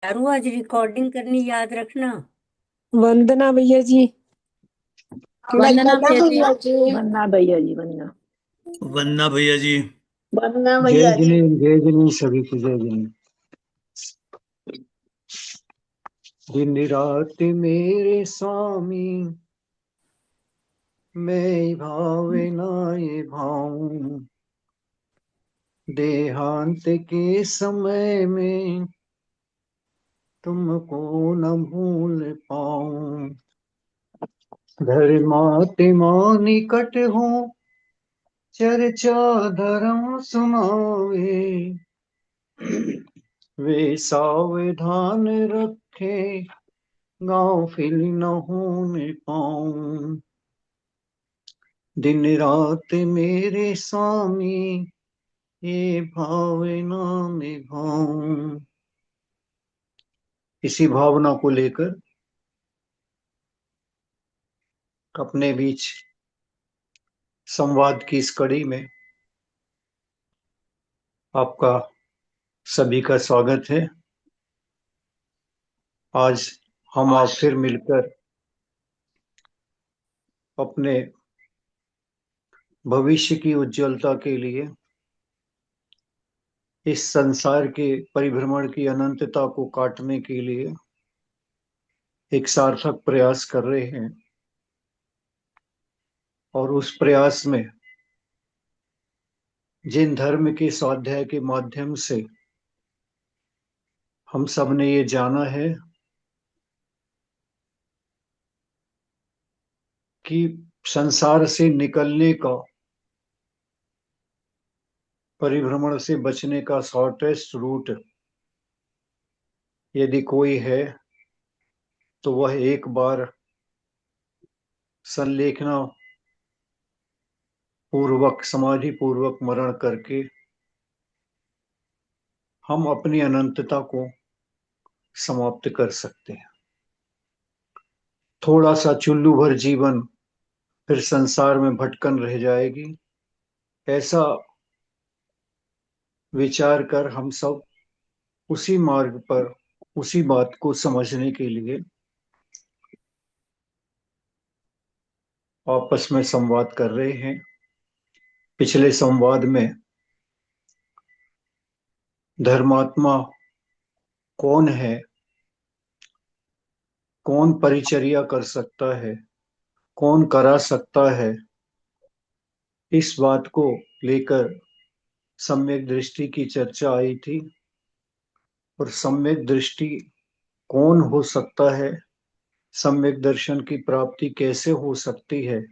यारो आज रिकॉर्डिंग करनी याद रखना। वंदना भैया जी। वंदना वंदना भैया जी। भैया जी। वंदना भैया जी। वंदना। वंदना भैया जी। वंदना जय भैया जी। जिनी जय जिनी सभी को जय जिनी। दिन रात मेरे स्वामी मैं भावे नाए भाऊं, देहांत के समय में तुमको न भूल पाऊं। धर्मात्मा निकट हो चर्चा धर्म सुनावे, वे सावधान रखे गाफिल न होने पाऊं। दिन रात मेरे स्वामी ये भावना में भाऊं। इसी भावना को लेकर अपने बीच संवाद की इस कड़ी में आपका सभी का स्वागत है। आज हम आप फिर मिलकर अपने भविष्य की उज्जवलता के लिए इस संसार के परिभ्रमण की अनंतता को काटने के लिए एक सार्थक प्रयास कर रहे हैं। और उस प्रयास में जिन धर्म के स्वाध्याय के माध्यम से हम सब ने ये जाना है कि संसार से निकलने का, परिभ्रमण से बचने का शॉर्टेस्ट रूट यदि कोई है तो वह एक बार संलेखना पूर्वक, समाधि पूर्वक मरण करके हम अपनी अनंतता को समाप्त कर सकते हैं। थोड़ा सा चुल्लू भर जीवन फिर संसार में भटकन रह जाएगी, ऐसा विचार कर हम सब उसी मार्ग पर, उसी बात को समझने के लिए आपस में संवाद कर रहे हैं। पिछले संवाद में धर्मात्मा कौन है, कौन परिचर्या कर सकता है, कौन करा सकता है, इस बात को लेकर सम्यक दृष्टि की चर्चा आई थी। और सम्यक दृष्टि कौन हो सकता है, सम्यक दर्शन की प्राप्ति कैसे हो सकती है,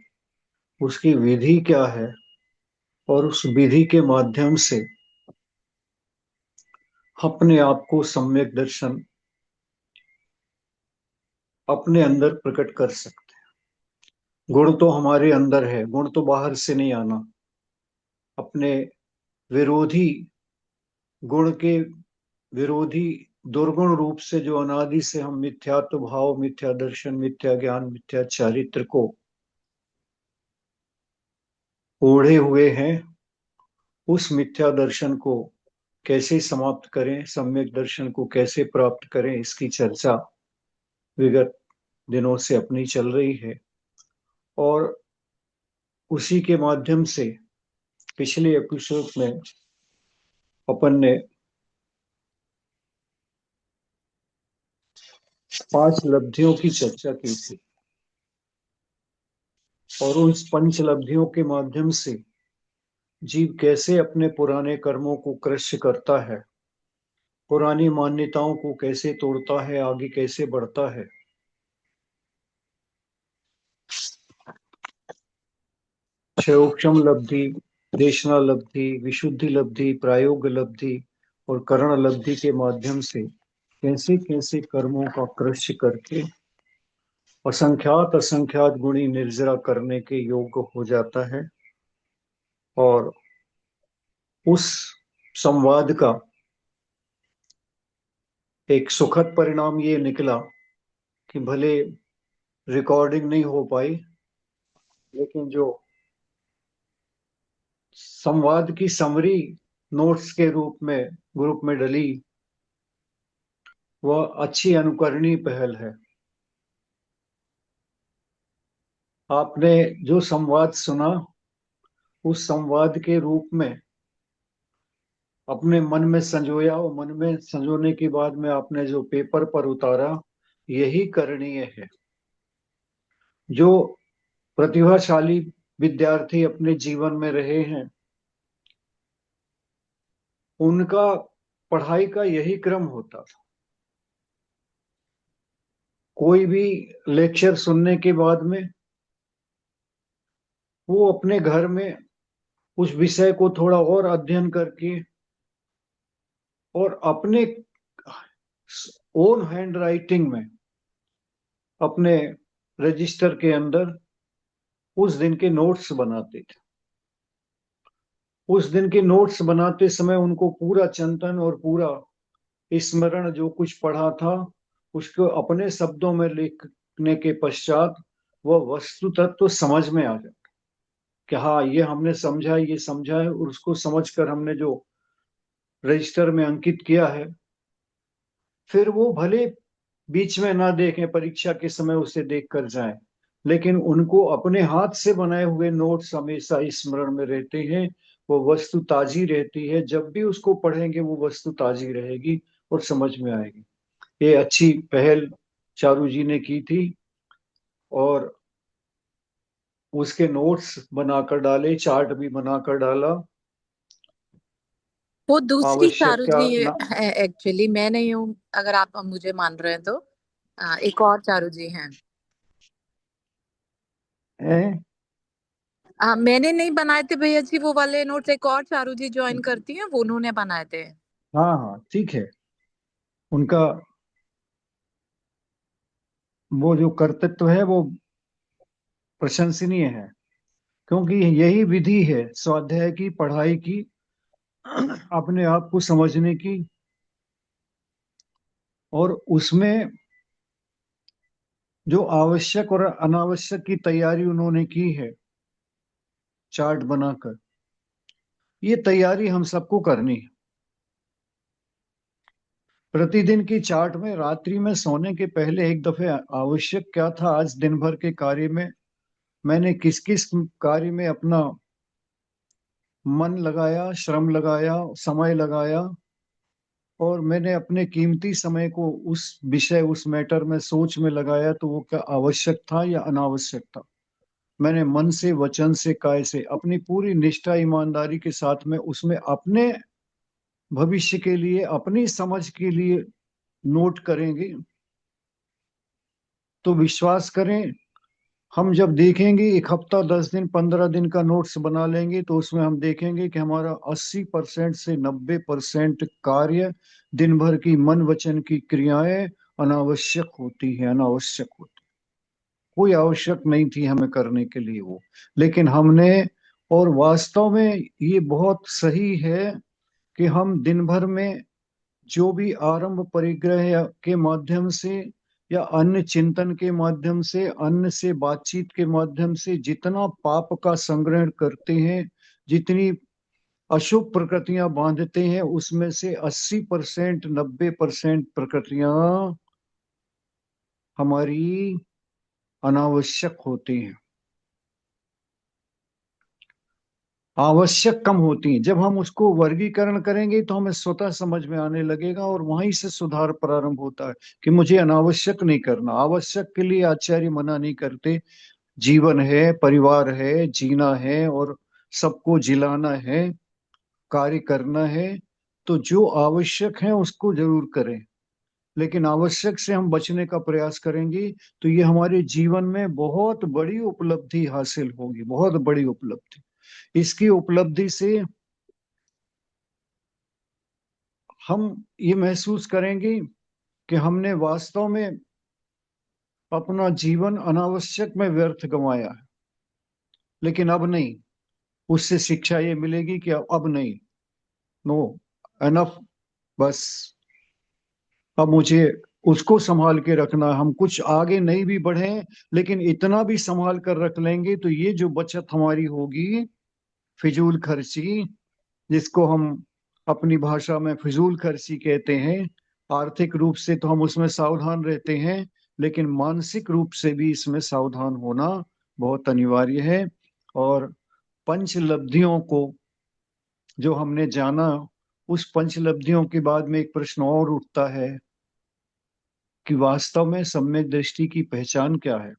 उसकी विधि क्या है, और उस विधि के माध्यम से अपने आप को सम्यक दर्शन अपने अंदर प्रकट कर सकते हैं। गुण तो हमारे अंदर है, गुण तो बाहर से नहीं आना। अपने विरोधी गुण के विरोधी दुर्गुण रूप से जो अनादि से हम मिथ्यात्व भाव, मिथ्या दर्शन, मिथ्या ज्ञान, मिथ्या चारित्र को ओढ़े हुए हैं, उस मिथ्या दर्शन को कैसे समाप्त करें, सम्यक दर्शन को कैसे प्राप्त करें, इसकी चर्चा विगत दिनों से अपनी चल रही है। और उसी के माध्यम से पिछले एपिसोड में अपन ने 5 लब्धियों की चर्चा की थी। और उन पंच लब्धियों के माध्यम से जीव कैसे अपने पुराने कर्मों को क्रश करता है, पुरानी मान्यताओं को कैसे तोड़ता है, आगे कैसे बढ़ता है। क्षयोक्षम लब्धि, देशना लब्धि, विशुद्धि लब्धि, प्रायोग लब्धि और करण लब्धि के माध्यम से कैसे कैसे कर्मों का क्रश करके असंख्यात असंख्यात गुणी निर्जरा करने के योग्य हो जाता है। और उस संवाद का एक सुखद परिणाम ये निकला कि भले रिकॉर्डिंग नहीं हो पाई, लेकिन जो संवाद की समरी नोट्स के रूप में ग्रुप में डली, वह अच्छी अनुकरणीय पहल है। आपने जो संवाद सुना, उस संवाद के रूप में अपने मन में संजोया, और मन में संजोने के बाद में आपने जो पेपर पर उतारा, यही करणीय है। जो प्रतिभाशाली विद्यार्थी अपने जीवन में रहे हैं, उनका पढ़ाई का यही क्रम होता था। कोई भी लेक्चर सुनने के बाद में वो अपने घर में उस विषय को थोड़ा और अध्ययन करके और अपने ओन हैंड राइटिंग में अपने रजिस्टर के अंदर उस दिन के नोट्स बनाते थे। उस दिन के नोट्स बनाते समय उनको पूरा चिंतन और पूरा स्मरण, जो कुछ पढ़ा था उसको अपने शब्दों में लिखने के पश्चात वह वस्तु तत्व समझ में आ जाता कि हाँ, ये हमने समझा, ये समझा है, और उसको समझकर हमने जो रजिस्टर में अंकित किया है, फिर वो भले बीच में ना देखें, परीक्षा के समय उसे देख कर जाएं, लेकिन उनको अपने हाथ से बनाए हुए नोट्स हमेशा स्मरण में रहते हैं। वो वस्तु ताजी रहती है, जब भी उसको पढ़ेंगे वो वस्तु ताजी रहेगी और समझ में आएगी। ये अच्छी पहल चारू जी ने की थी, और उसके नोट्स बनाकर डाले, चार्ट भी बनाकर डाला। वो दूसरी आवश्यक चारू क्या जी ना, है एक्चुअली, मैं नहीं हूँ। अगर आप मुझे मान रहे हैं तो एक और चारू जी हैं। है? मैंने नहीं बनाए थे भैया जी वो वाले नोट्स, एक और चारू जी ज्वाइन करती हैं, वो उन्होंने बनाए थे। हाँ हाँ, ठीक है। उनका वो जो कर्तृत्व है वो प्रशंसनीय है, क्योंकि यही विधि है स्वाध्याय की, पढ़ाई की, अपने आप को समझने की, और उसमें जो आवश्यक और अनावश्यक की तैयारी उन्होंने की है चार्ट बनाकर, ये तैयारी हम सबको करनी है। प्रतिदिन की चार्ट में रात्रि में सोने के पहले एक दफे आवश्यक क्या था, आज दिन भर के कार्य में मैंने किस किस कार्य में अपना मन लगाया, श्रम लगाया, समय लगाया, और मैंने अपने कीमती समय को उस विषय, उस मैटर में, सोच में लगाया, तो वो क्या आवश्यक था या अनावश्यक था। मैंने मन से, वचन से, काय से अपनी पूरी निष्ठा, ईमानदारी के साथ में उसमें अपने भविष्य के लिए, अपनी समझ के लिए नोट करेंगे, तो विश्वास करें, हम जब देखेंगे 1 हफ्ता, 10 दिन, 15 दिन का नोट्स बना लेंगे, तो उसमें हम देखेंगे कि हमारा 80% से 90% कार्य, दिन भर की मन वचन की क्रियाएं अनावश्यक होती है, अनावश्यक होती। कोई आवश्यक नहीं थी हमें करने के लिए वो, लेकिन हमने, और वास्तव में ये बहुत सही है कि हम दिन भर में जो भी आरंभ परिग्रह के माध्यम से या अन्य चिंतन के माध्यम से, अन्य से बातचीत के माध्यम से जितना पाप का संग्रहण करते हैं, जितनी अशुभ प्रकृतियां बांधते हैं, उसमें से 80%, 90% प्रकृतियां हमारी अनावश्यक होती हैं, आवश्यक कम होती हैं। जब हम उसको वर्गीकरण करेंगे तो हमें स्वतः समझ में आने लगेगा, और वहीं से सुधार प्रारंभ होता है कि मुझे अनावश्यक नहीं करना। आवश्यक के लिए आचार्य मना नहीं करते। जीवन है, परिवार है, जीना है, और सबको जिलाना है, कार्य करना है, तो जो आवश्यक है उसको जरूर करें, लेकिन आवश्यक से हम बचने का प्रयास करेंगे तो ये हमारे जीवन में बहुत बड़ी उपलब्धि हासिल होगी, बहुत बड़ी उपलब्धि। इसकी उपलब्धि से हम ये महसूस करेंगे कि हमने वास्तव में अपना जीवन अनावश्यक में व्यर्थ गंवाया है, लेकिन अब नहीं। उससे शिक्षा ये मिलेगी कि अब नहीं, नो, एनफ, बस अब मुझे उसको संभाल के रखना। हम कुछ आगे नहीं भी बढ़े, लेकिन इतना भी संभाल कर रख लेंगे तो ये जो बचत हमारी होगी, फिजूल खर्ची, जिसको हम अपनी भाषा में फिजूल खर्ची कहते हैं, आर्थिक रूप से तो हम उसमें सावधान रहते हैं, लेकिन मानसिक रूप से भी इसमें सावधान होना बहुत अनिवार्य है। और पंचलब्धियों को जो हमने जाना, उस पंचलब्धियों के बाद में एक प्रश्न और उठता है कि वास्तव में सम्यक दृष्टि की पहचान क्या है,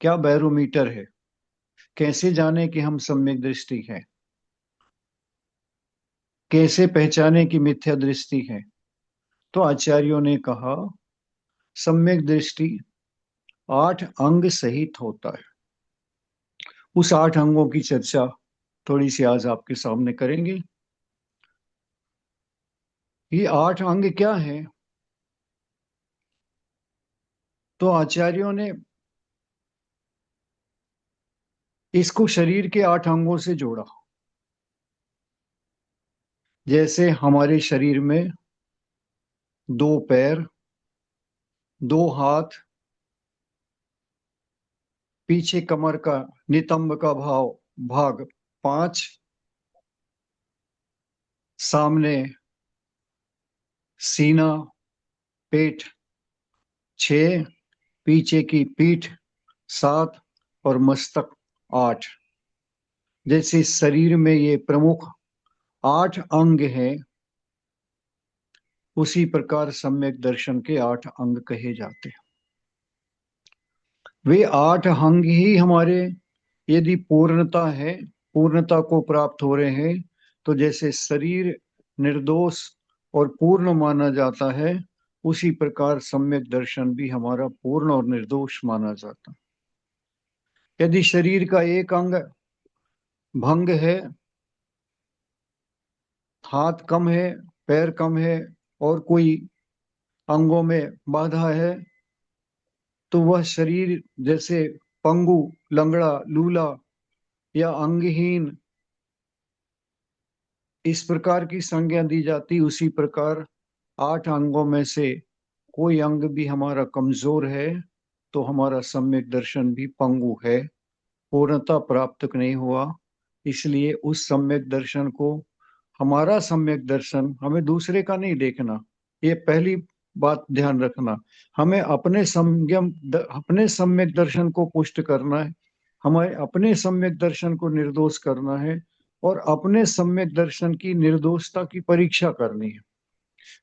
क्या बैरोमीटर है, कैसे जाने कि हम सम्यक दृष्टि हैं, कैसे पहचाने कि मिथ्या दृष्टि है। तो आचार्यों ने कहा सम्यक दृष्टि 8 अंग सहित होता है। उस 8 अंगों की चर्चा थोड़ी सी आज आपके सामने करेंगे। ये 8 अंग क्या है? तो आचार्यों ने इसको शरीर के 8 अंगों से जोड़ा। जैसे हमारे शरीर में 2 पैर, 2 हाथ, पीछे कमर का नितंब का भाग 5, सामने सीना पेट 6, पीछे की पीठ 7 और मस्तक 8। जैसे शरीर में ये प्रमुख 8 अंग हैं, उसी प्रकार सम्यक दर्शन के 8 अंग कहे जाते हैं। वे 8 अंग ही हमारे यदि पूर्णता है, पूर्णता को प्राप्त हो रहे हैं, तो जैसे शरीर निर्दोष और पूर्ण माना जाता है, उसी प्रकार सम्यक दर्शन भी हमारा पूर्ण और निर्दोष माना जाता है। यदि शरीर का एक अंग भंग है, हाथ कम है, पैर कम है और कोई अंगों में बाधा है, तो वह शरीर जैसे पंगु, लंगड़ा, लूला या अंगहीन इस प्रकार की संज्ञा दी जाती। उसी प्रकार 8 अंगों में से कोई अंग भी हमारा कमजोर है तो हमारा सम्यक दर्शन भी पंगु है, पूर्णता प्राप्त नहीं हुआ। इसलिए उस सम्यक दर्शन को, हमारा सम्यक दर्शन हमें दूसरे का नहीं देखना, ये पहली बात ध्यान रखना। हमें अपने सम्यक दर्शन को पुष्ट करना है, हमें अपने सम्यक दर्शन को निर्दोष करना है और अपने सम्यक दर्शन की निर्दोषता की परीक्षा करनी है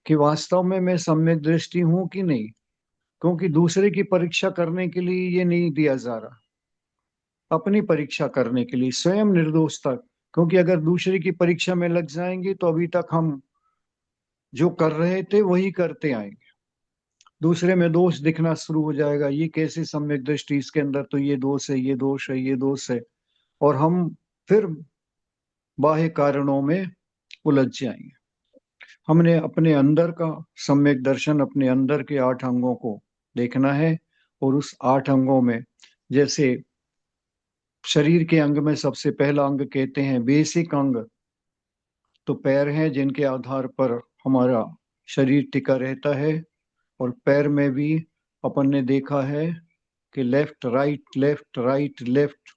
कि वास्तव में मैं सम्यक दृष्टि हूं कि नहीं। क्योंकि दूसरे की परीक्षा करने के लिए ये नहीं दिया जा रहा, अपनी परीक्षा करने के लिए स्वयं निर्दोषता। क्योंकि अगर दूसरे की परीक्षा में लग जाएंगे तो अभी तक हम जो कर रहे थे वही करते आएंगे, दूसरे में दोष दिखना शुरू हो जाएगा, ये कैसे सम्यक दृष्टि, इसके अंदर तो ये दोष है, ये दोष है, ये दोष है, और हम फिर बाह्य कारणों में उलझ जाएंगे। हमने अपने अंदर का सम्यक दर्शन, अपने अंदर के 8 अंगों को देखना है। और उस 8 अंगों में जैसे शरीर के अंग में सबसे पहला अंग कहते हैं बेसिक अंग, तो पैर हैं जिनके आधार पर हमारा शरीर टिका रहता है। और पैर में भी अपन ने देखा है कि left right left right left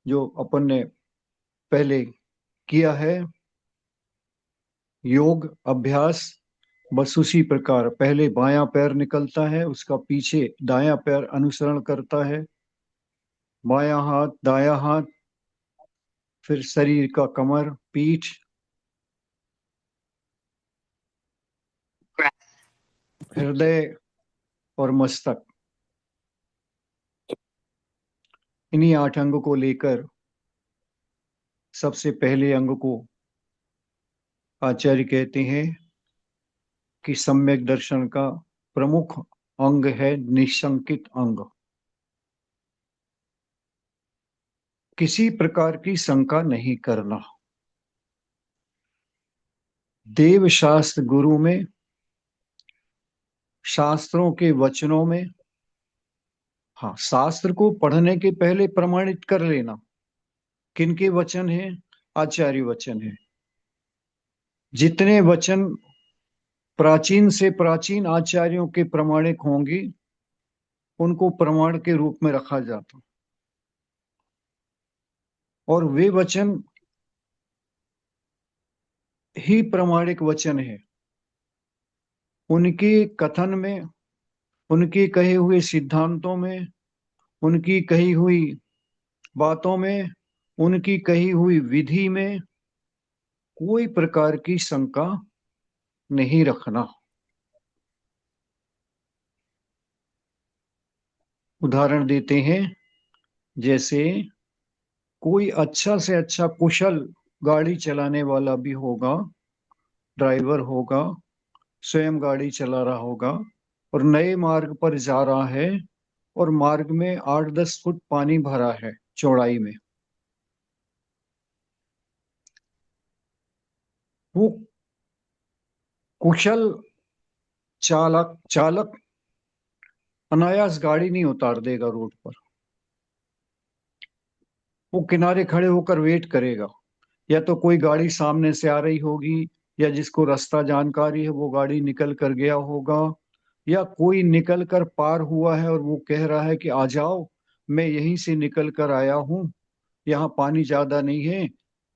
जो अपन ने पहले किया है योग अभ्यास, बस उसी प्रकार पहले बायां पैर निकलता है, उसका पीछे दायां पैर अनुसरण करता है, बायां हाथ दायां हाथ, फिर शरीर का कमर, पीठ, हृदय और मस्तक। इन्हीं 8 अंगों को लेकर सबसे पहले अंग को आचार्य कहते हैं कि सम्यक दर्शन का प्रमुख अंग है निशंकित अंग। किसी प्रकार की शंका नहीं करना। देव शास्त्र गुरु में, शास्त्रों के वचनों में, हाँ, शास्त्र को पढ़ने के पहले प्रमाणित कर लेना किनके वचन हैं, आचार्य वचन है। जितने वचन प्राचीन से प्राचीन आचार्यों के प्रमाणिक होंगे उनको प्रमाण के रूप में रखा जाता, और वे वचन ही प्रमाणिक वचन है। उनके कथन में, उनके कहे हुए सिद्धांतों में, उनकी कही हुई बातों में, उनकी कही हुई विधि में कोई प्रकार की शंका नहीं रखना। उदाहरण देते हैं, जैसे कोई अच्छा से अच्छा कुशल गाड़ी चलाने वाला भी होगा, ड्राइवर होगा, स्वयं गाड़ी चला रहा होगा और नए मार्ग पर जा रहा है और मार्ग में 8-10 फुट पानी भरा है चौड़ाई में। वो कुशल चालक चालक अनायास गाड़ी नहीं उतार देगा रोड पर। वो किनारे खड़े होकर वेट करेगा, या तो कोई गाड़ी सामने से आ रही होगी, या जिसको रास्ता जानकारी है वो गाड़ी निकल कर गया होगा, या कोई निकल कर पार हुआ है और वो कह रहा है कि आ जाओ, मैं यहीं से निकल कर आया हूँ, यहाँ पानी ज्यादा नहीं है,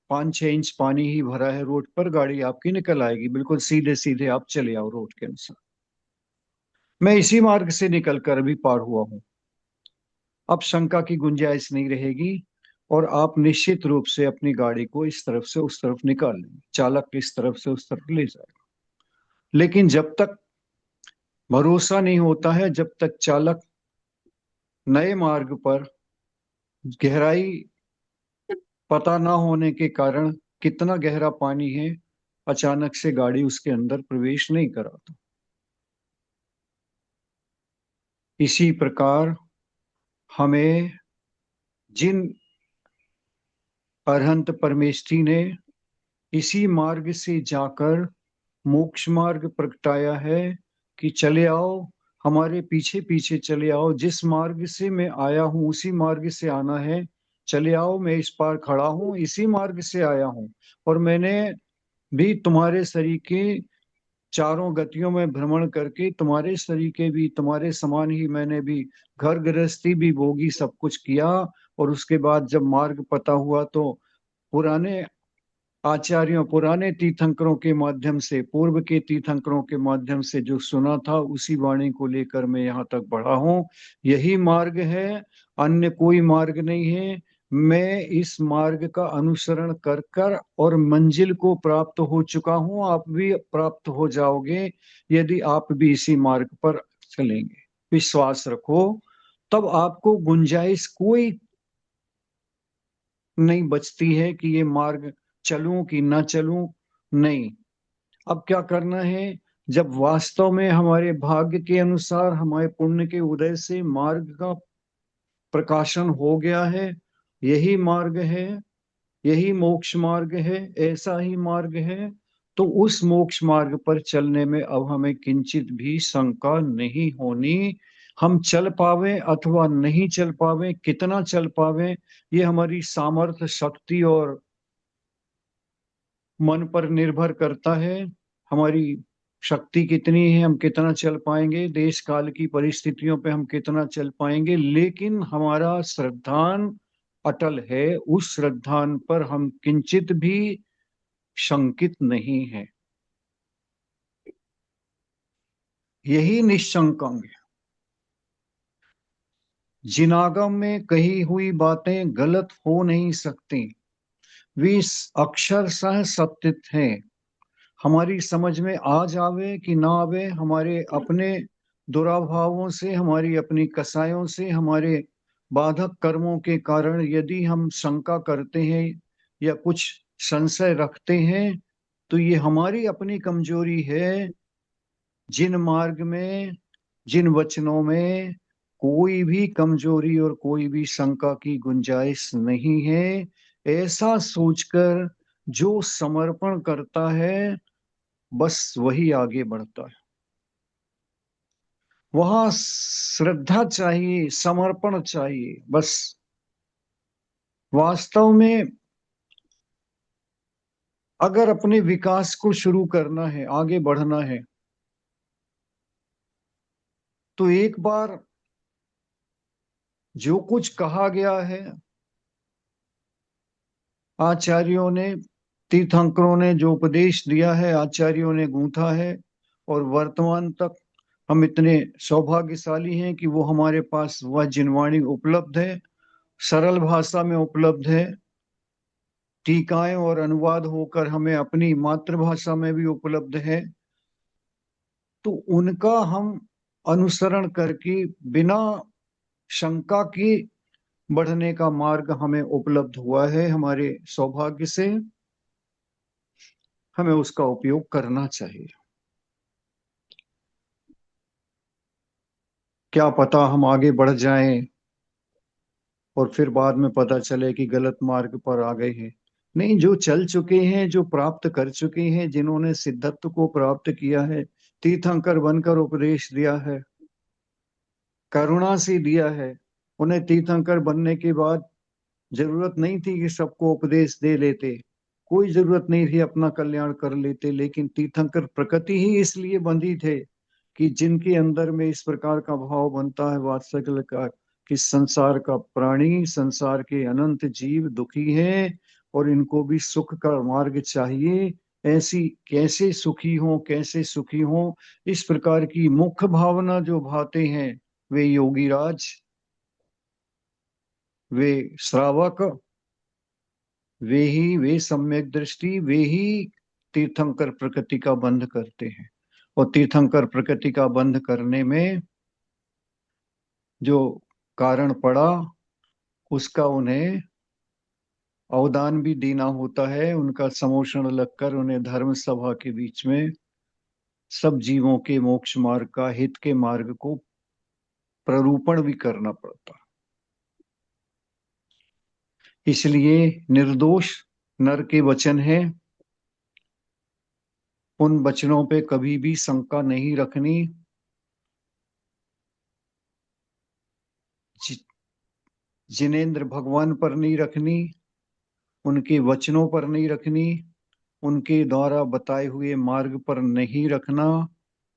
5-6 इंच पानी ही भरा है रोड पर, गाड़ी आपकी निकल आएगी, बिल्कुल सीधे सीधे आप चले आओ रोड के अनुसार, मैं इसी मार्ग से निकल कर अभी पार हुआ हूँ। अब शंका की गुंजाइश नहीं रहेगी और आप निश्चित रूप से अपनी गाड़ी को इस तरफ से उस तरफ निकाल लेंगे, चालक इस तरफ से उस तरफ ले जाएगा। लेकिन जब तक भरोसा नहीं होता है, जब तक चालक नए मार्ग पर गहराई पता ना होने के कारण कितना गहरा पानी है, अचानक से गाड़ी उसके अंदर प्रवेश नहीं कराता। इसी प्रकार हमें जिन अरहंत परमेष्ठी ने इसी मार्ग से जाकर मोक्ष मार्ग प्रगटाया है कि चले आओ, हमारे पीछे पीछे चले आओ, जिस मार्ग से मैं आया हूं उसी मार्ग से आना है, चले आओ, मैं इस पार खड़ा हूं, इसी मार्ग से आया हूं, और मैंने भी तुम्हारे शरीर के चारों गतियों में भ्रमण करके तुम्हारे शरीर के भी तुम्हारे समान ही मैंने भी घर गृहस्थी भी भोगी, सब कुछ किया, और उसके बाद जब मार्ग पता हुआ तो पुराने आचार्यों, पुराने तीर्थंकरों के माध्यम से, पूर्व के तीर्थंकरों के माध्यम से जो सुना था उसी वाणी को लेकर मैं यहाँ तक बढ़ा हूँ। यही मार्ग है, अन्य कोई मार्ग नहीं है। मैं इस मार्ग का अनुसरण कर कर और मंजिल को प्राप्त हो चुका हूँ, आप भी प्राप्त हो जाओगे यदि आप भी इसी मार्ग पर चलेंगे। विश्वास रखो, तब आपको गुंजाइश कोई नहीं बचती है कि ये मार्ग चलूं कि ना चलूं। नहीं, अब क्या करना है, जब वास्तव में हमारे भाग्य के अनुसार हमारे पुण्य के उदय से मार्ग का प्रकाशन हो गया है, यही मार्ग है, यही मोक्ष मार्ग है, ऐसा ही मार्ग है, तो उस मोक्ष मार्ग पर चलने में अब हमें किंचित भी शंका नहीं होनी। हम चल पावे अथवा नहीं चल पावे, कितना चल पावे, ये हमारी सामर्थ्य, शक्ति और मन पर निर्भर करता है। हमारी शक्ति कितनी है, हम कितना चल पाएंगे, देश काल की परिस्थितियों पे हम कितना चल पाएंगे, लेकिन हमारा श्रद्धान अटल है, उस श्रद्धान पर हम किंचित भी शंकित नहीं है। यही निश्शंकांग है। जिनागम में कही हुई बातें गलत हो नहीं सकती, वे अक्षरशः सत्य हैं। हमारी समझ में आ जावे कि ना आवे, हमारे अपने दुराभावों से, हमारी अपनी कसायों से, हमारे बाधक कर्मों के कारण यदि हम शंका करते हैं या कुछ संशय रखते हैं, तो ये हमारी अपनी कमजोरी है। जिन मार्ग में, जिन वचनों में कोई भी कमजोरी और कोई भी शंका की गुंजाइश नहीं है, ऐसा सोचकर जो समर्पण करता है बस वही आगे बढ़ता है। वहां श्रद्धा चाहिए, समर्पण चाहिए बस। वास्तव में अगर अपने विकास को शुरू करना है, आगे बढ़ना है, तो एक बार जो कुछ कहा गया है आचार्यों ने, तीर्थंकरों ने जो उपदेश दिया है, आचार्यों ने गूंथा है, और वर्तमान तक हम इतने सौभाग्यशाली हैं कि वो हमारे पास वह जिनवाणी उपलब्ध है, सरल भाषा में उपलब्ध है, टीकाएं और अनुवाद होकर हमें अपनी मातृभाषा में भी उपलब्ध है। तो उनका हम अनुसरण करके बिना शंका के बढ़ने का मार्ग हमें उपलब्ध हुआ है। हमारे सौभाग्य से हमें उसका उपयोग करना चाहिए। क्या पता हम आगे बढ़ जाएं और फिर बाद में पता चले कि गलत मार्ग पर आ गए हैं। नहीं, जो चल चुके हैं, जो प्राप्त कर चुके हैं, जिन्होंने सिद्धत्व को प्राप्त किया है, तीर्थंकर बनकर उपदेश दिया है, करुणा से दिया है। उन्हें तीर्थंकर बनने के बाद जरूरत नहीं थी कि सबको उपदेश दे लेते, कोई जरूरत नहीं थी, अपना कल्याण कर लेते। लेकिन तीर्थंकर प्रकृति ही इसलिए बंधी थे कि जिनके अंदर में इस प्रकार का भाव बनता है वात्सल्य का, कि संसार का प्राणी, संसार के अनंत जीव दुखी हैं और इनको भी सुख का मार्ग चाहिए। ऐसी कैसे सुखी हो, कैसे सुखी हो, इस प्रकार की मुख्य भावना जो भाते हैं वे योगीराज, वे श्रावक, वे सम्यक दृष्टि, वे ही तीर्थंकर प्रकृति का बंध करते हैं। और तीर्थंकर प्रकृति का बंध करने में जो कारण पड़ा उसका उन्हें अवदान भी देना होता है। उनका समोषण लगकर उन्हें धर्म सभा के बीच में सब जीवों के मोक्ष मार्ग का, हित के मार्ग को प्ररूपण भी करना पड़ता। इसलिए निर्दोष नर के वचन है, उन वचनों पे कभी भी शंका नहीं रखनी। जिनेंद्र भगवान पर नहीं रखनी, उनके वचनों पर नहीं रखनी, उनके द्वारा बताए हुए मार्ग पर नहीं रखना।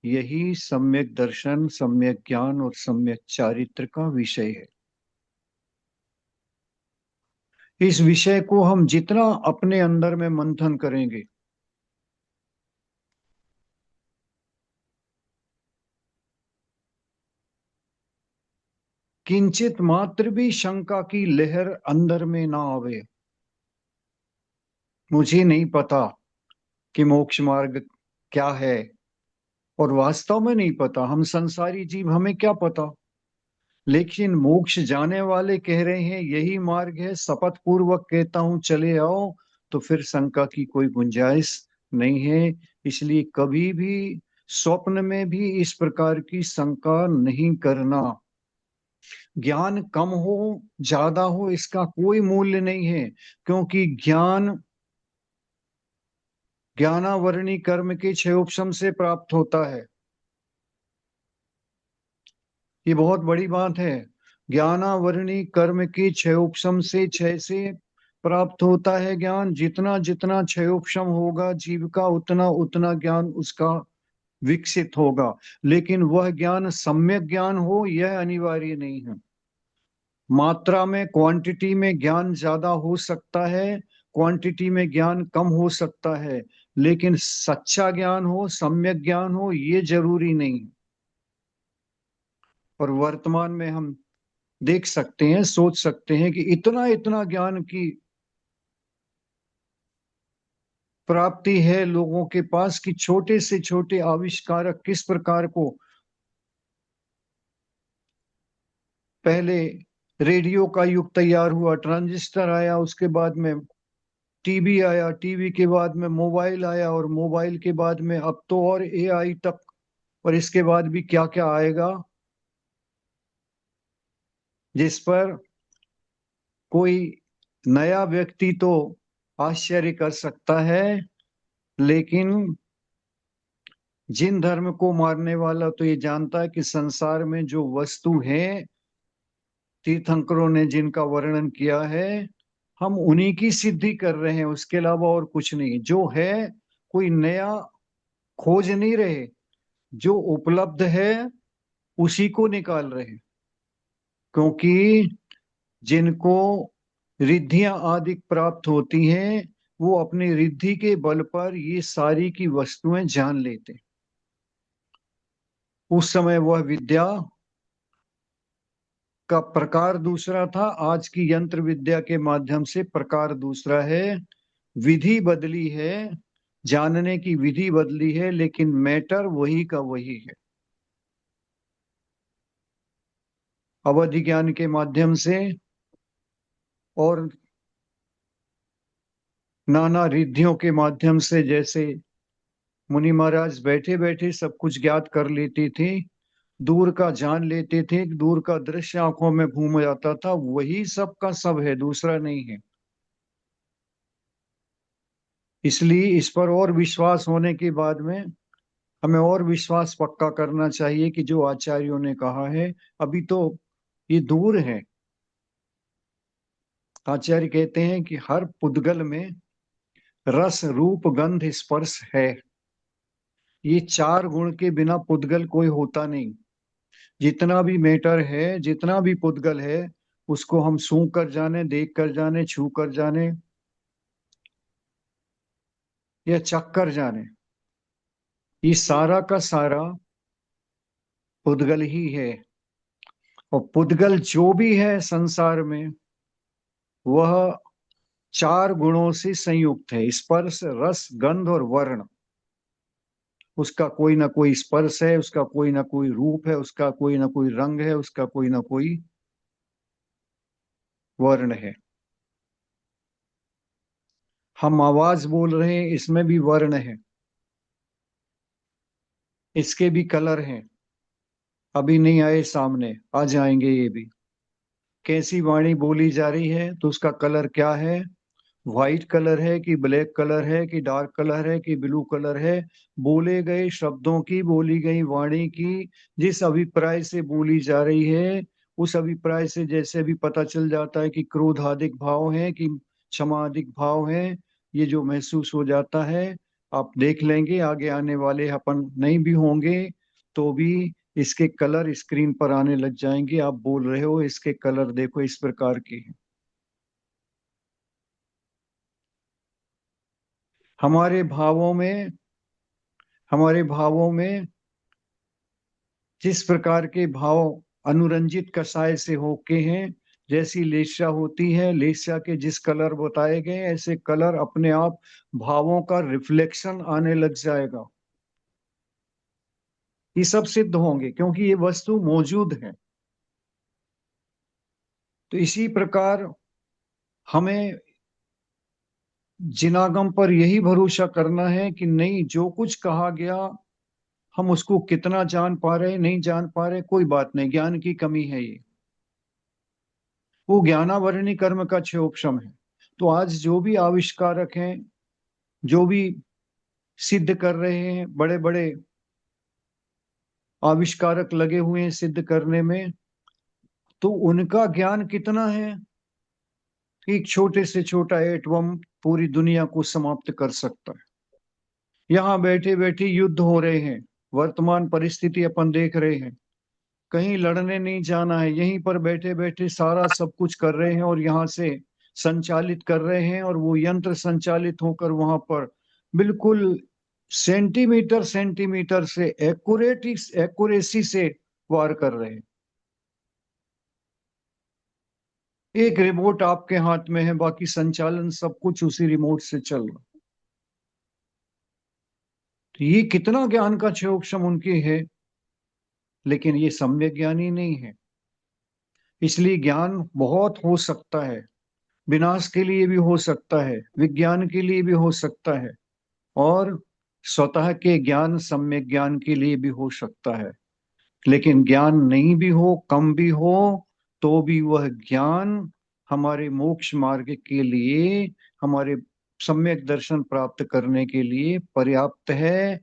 यही सम्यक दर्शन, सम्यक ज्ञान और सम्यक चारित्र का विषय है। इस विषय को हम जितना अपने अंदर में मंथन करेंगे, किंचित मात्र भी शंका की लहर अंदर में ना आवे। मुझे नहीं पता कि मोक्ष मार्ग क्या है, और वास्तव में नहीं पता, हम संसारी जीव, हमें क्या पता। लेकिन मोक्ष जाने वाले कह रहे हैं यही मार्ग है, शपथ पूर्वक कहता हूं चले आओ, तो फिर शंका की कोई गुंजाइश नहीं है। इसलिए कभी भी स्वप्न में भी इस प्रकार की शंका नहीं करना। ज्ञान कम हो ज्यादा हो इसका कोई मूल्य नहीं है, क्योंकि ज्ञानावरणी कर्म के 6 उपशम से प्राप्त होता है। ये बहुत बड़ी बात है। ज्ञानावरणी कर्म के 6 उपशम से 6 से प्राप्त होता है ज्ञान। जितना जितना 6 उपशम होगा जीव का, उतना उतना ज्ञान उसका विकसित होगा। लेकिन वह ज्ञान सम्यक ज्ञान हो यह अनिवार्य नहीं है। मात्रा में, क्वांटिटी में ज्ञान ज्यादा हो सकता है, क्वांटिटी में ज्ञान कम हो सकता है, लेकिन सच्चा ज्ञान हो, सम्यक ज्ञान हो, ये जरूरी नहीं। और वर्तमान में हम देख सकते हैं, सोच सकते हैं कि इतना इतना ज्ञान की प्राप्ति है लोगों के पास कि छोटे से छोटे आविष्कारक किस प्रकार को, पहले रेडियो का युग तैयार हुआ, ट्रांजिस्टर आया, उसके बाद में टीवी आया, टीवी के बाद में मोबाइल आया, और मोबाइल के बाद में अब तो और एआई तक, और इसके बाद भी क्या क्या आएगा, जिस पर कोई नया व्यक्ति तो आश्चर्य कर सकता है। लेकिन जिन धर्म को मारने वाला तो ये जानता है कि संसार में जो वस्तु है, तीर्थंकरों ने जिनका वर्णन किया है, हम उन्हीं की सिद्धि कर रहे हैं, उसके अलावा और कुछ नहीं। जो है कोई नया खोज नहीं रहे, जो उपलब्ध है उसी को निकाल रहे हैं। क्योंकि जिनको रिद्धियां आदि प्राप्त होती हैं वो अपनी रिद्धि के बल पर ये सारी की वस्तुएं जान लेते हैं। उस समय वह विद्या का प्रकार दूसरा था, आज की यंत्र विद्या के माध्यम से प्रकार दूसरा है, विधि बदली है, जानने की विधि बदली है, लेकिन मैटर वही का वही है। अवधि ज्ञान के माध्यम से और नाना रिद्धियों के माध्यम से, जैसे मुनि महाराज बैठे बैठे सब कुछ ज्ञात कर लेते थे, दूर का जान लेते थे, दूर का दृश्य आंखों में घूम जाता था, वही सब का सब है, दूसरा नहीं है। इसलिए इस पर और विश्वास होने के बाद में हमें और विश्वास पक्का करना चाहिए कि जो आचार्यों ने कहा है, अभी तो ये दूर है। आचार्य कहते हैं कि हर पुद्गल में रस रूप गंध स्पर्श है। ये चार गुण के बिना पुद्गल कोई होता नहीं। जितना भी मैटर है, जितना भी पुद्गल है, उसको हम सूंघ कर जाने, देख कर जाने, छू कर जाने या चख कर जाने, ये सारा का सारा पुद्गल ही है। और पुद्गल जो भी है संसार में, वह चार गुणों से संयुक्त है, स्पर्श रस गंध और वर्ण। उसका कोई ना कोई स्पर्श है, उसका कोई ना कोई रूप है, उसका कोई ना कोई रंग है, उसका कोई ना कोई वर्ण है। हम आवाज बोल रहे हैं, इसमें भी वर्ण है, इसके भी कलर हैं, अभी नहीं आए सामने, आ जाएंगे ये भी। कैसी वाणी बोली जा रही है तो उसका कलर क्या है, व्हाइट कलर है कि ब्लैक कलर है कि डार्क कलर है कि ब्लू कलर है। बोले गए शब्दों की, बोली गई वाणी की, जिस अभिप्राय से बोली जा रही है, उस अभिप्राय से जैसे भी पता चल जाता है कि क्रोधाधिक भाव है कि क्षमाधिक भाव है, ये जो महसूस हो जाता है। आप देख लेंगे, आगे आने वाले अपन नहीं भी होंगे तो भी इसके कलर स्क्रीन पर आने लग जाएंगे। आप बोल रहे हो, इसके कलर देखो इस प्रकार के हैं। हमारे भावों में हमारे भावों में जिस प्रकार के भाव अनुरंजित कषाय से होके हैं, जैसी लेस्या होती है, लेस्या के जिस कलर बताए गए, ऐसे कलर अपने आप भावों का रिफ्लेक्शन आने लग जाएगा। ये सब सिद्ध होंगे क्योंकि ये वस्तु मौजूद है। तो इसी प्रकार हमें जिनागम पर यही भरोसा करना है कि नहीं, जो कुछ कहा गया हम उसको कितना जान पा रहे नहीं जान पा रहे, कोई बात नहीं, ज्ञान की कमी है ये, वो ज्ञानावरणी कर्म का क्षयोपशम है। तो आज जो भी आविष्कारक हैं, जो भी सिद्ध कर रहे हैं, बड़े बड़े आविष्कारक लगे हुए हैं सिद्ध करने में, तो उनका ज्ञान कितना है। एक छोटे से छोटा एटम पूरी दुनिया को समाप्त कर सकता है। यहाँ बैठे बैठे युद्ध हो रहे हैं, वर्तमान परिस्थिति अपन देख रहे हैं, कहीं लड़ने नहीं जाना है, यहीं पर बैठे बैठे सारा सब कुछ कर रहे हैं और यहाँ से संचालित कर रहे हैं, और वो यंत्र संचालित होकर वहां पर बिल्कुल सेंटीमीटर सेंटीमीटर से एक्यूरेसी से वार कर रहे हैं। एक रिमोट आपके हाथ में है, बाकी संचालन सब कुछ उसी रिमोट से चल रहा। तो ये कितना ज्ञान का क्षयोक्षम उनके है, लेकिन ये सम्यक ज्ञानी नहीं है। इसलिए ज्ञान बहुत हो सकता है, विनाश के लिए भी हो सकता है, विज्ञान के लिए भी हो सकता है, और स्वतः के ज्ञान सम्यक ज्ञान के लिए भी हो सकता है। लेकिन ज्ञान नहीं भी हो, कम भी हो, तो भी वह ज्ञान हमारे मोक्ष मार्ग के लिए, हमारे सम्यक दर्शन प्राप्त करने के लिए पर्याप्त है।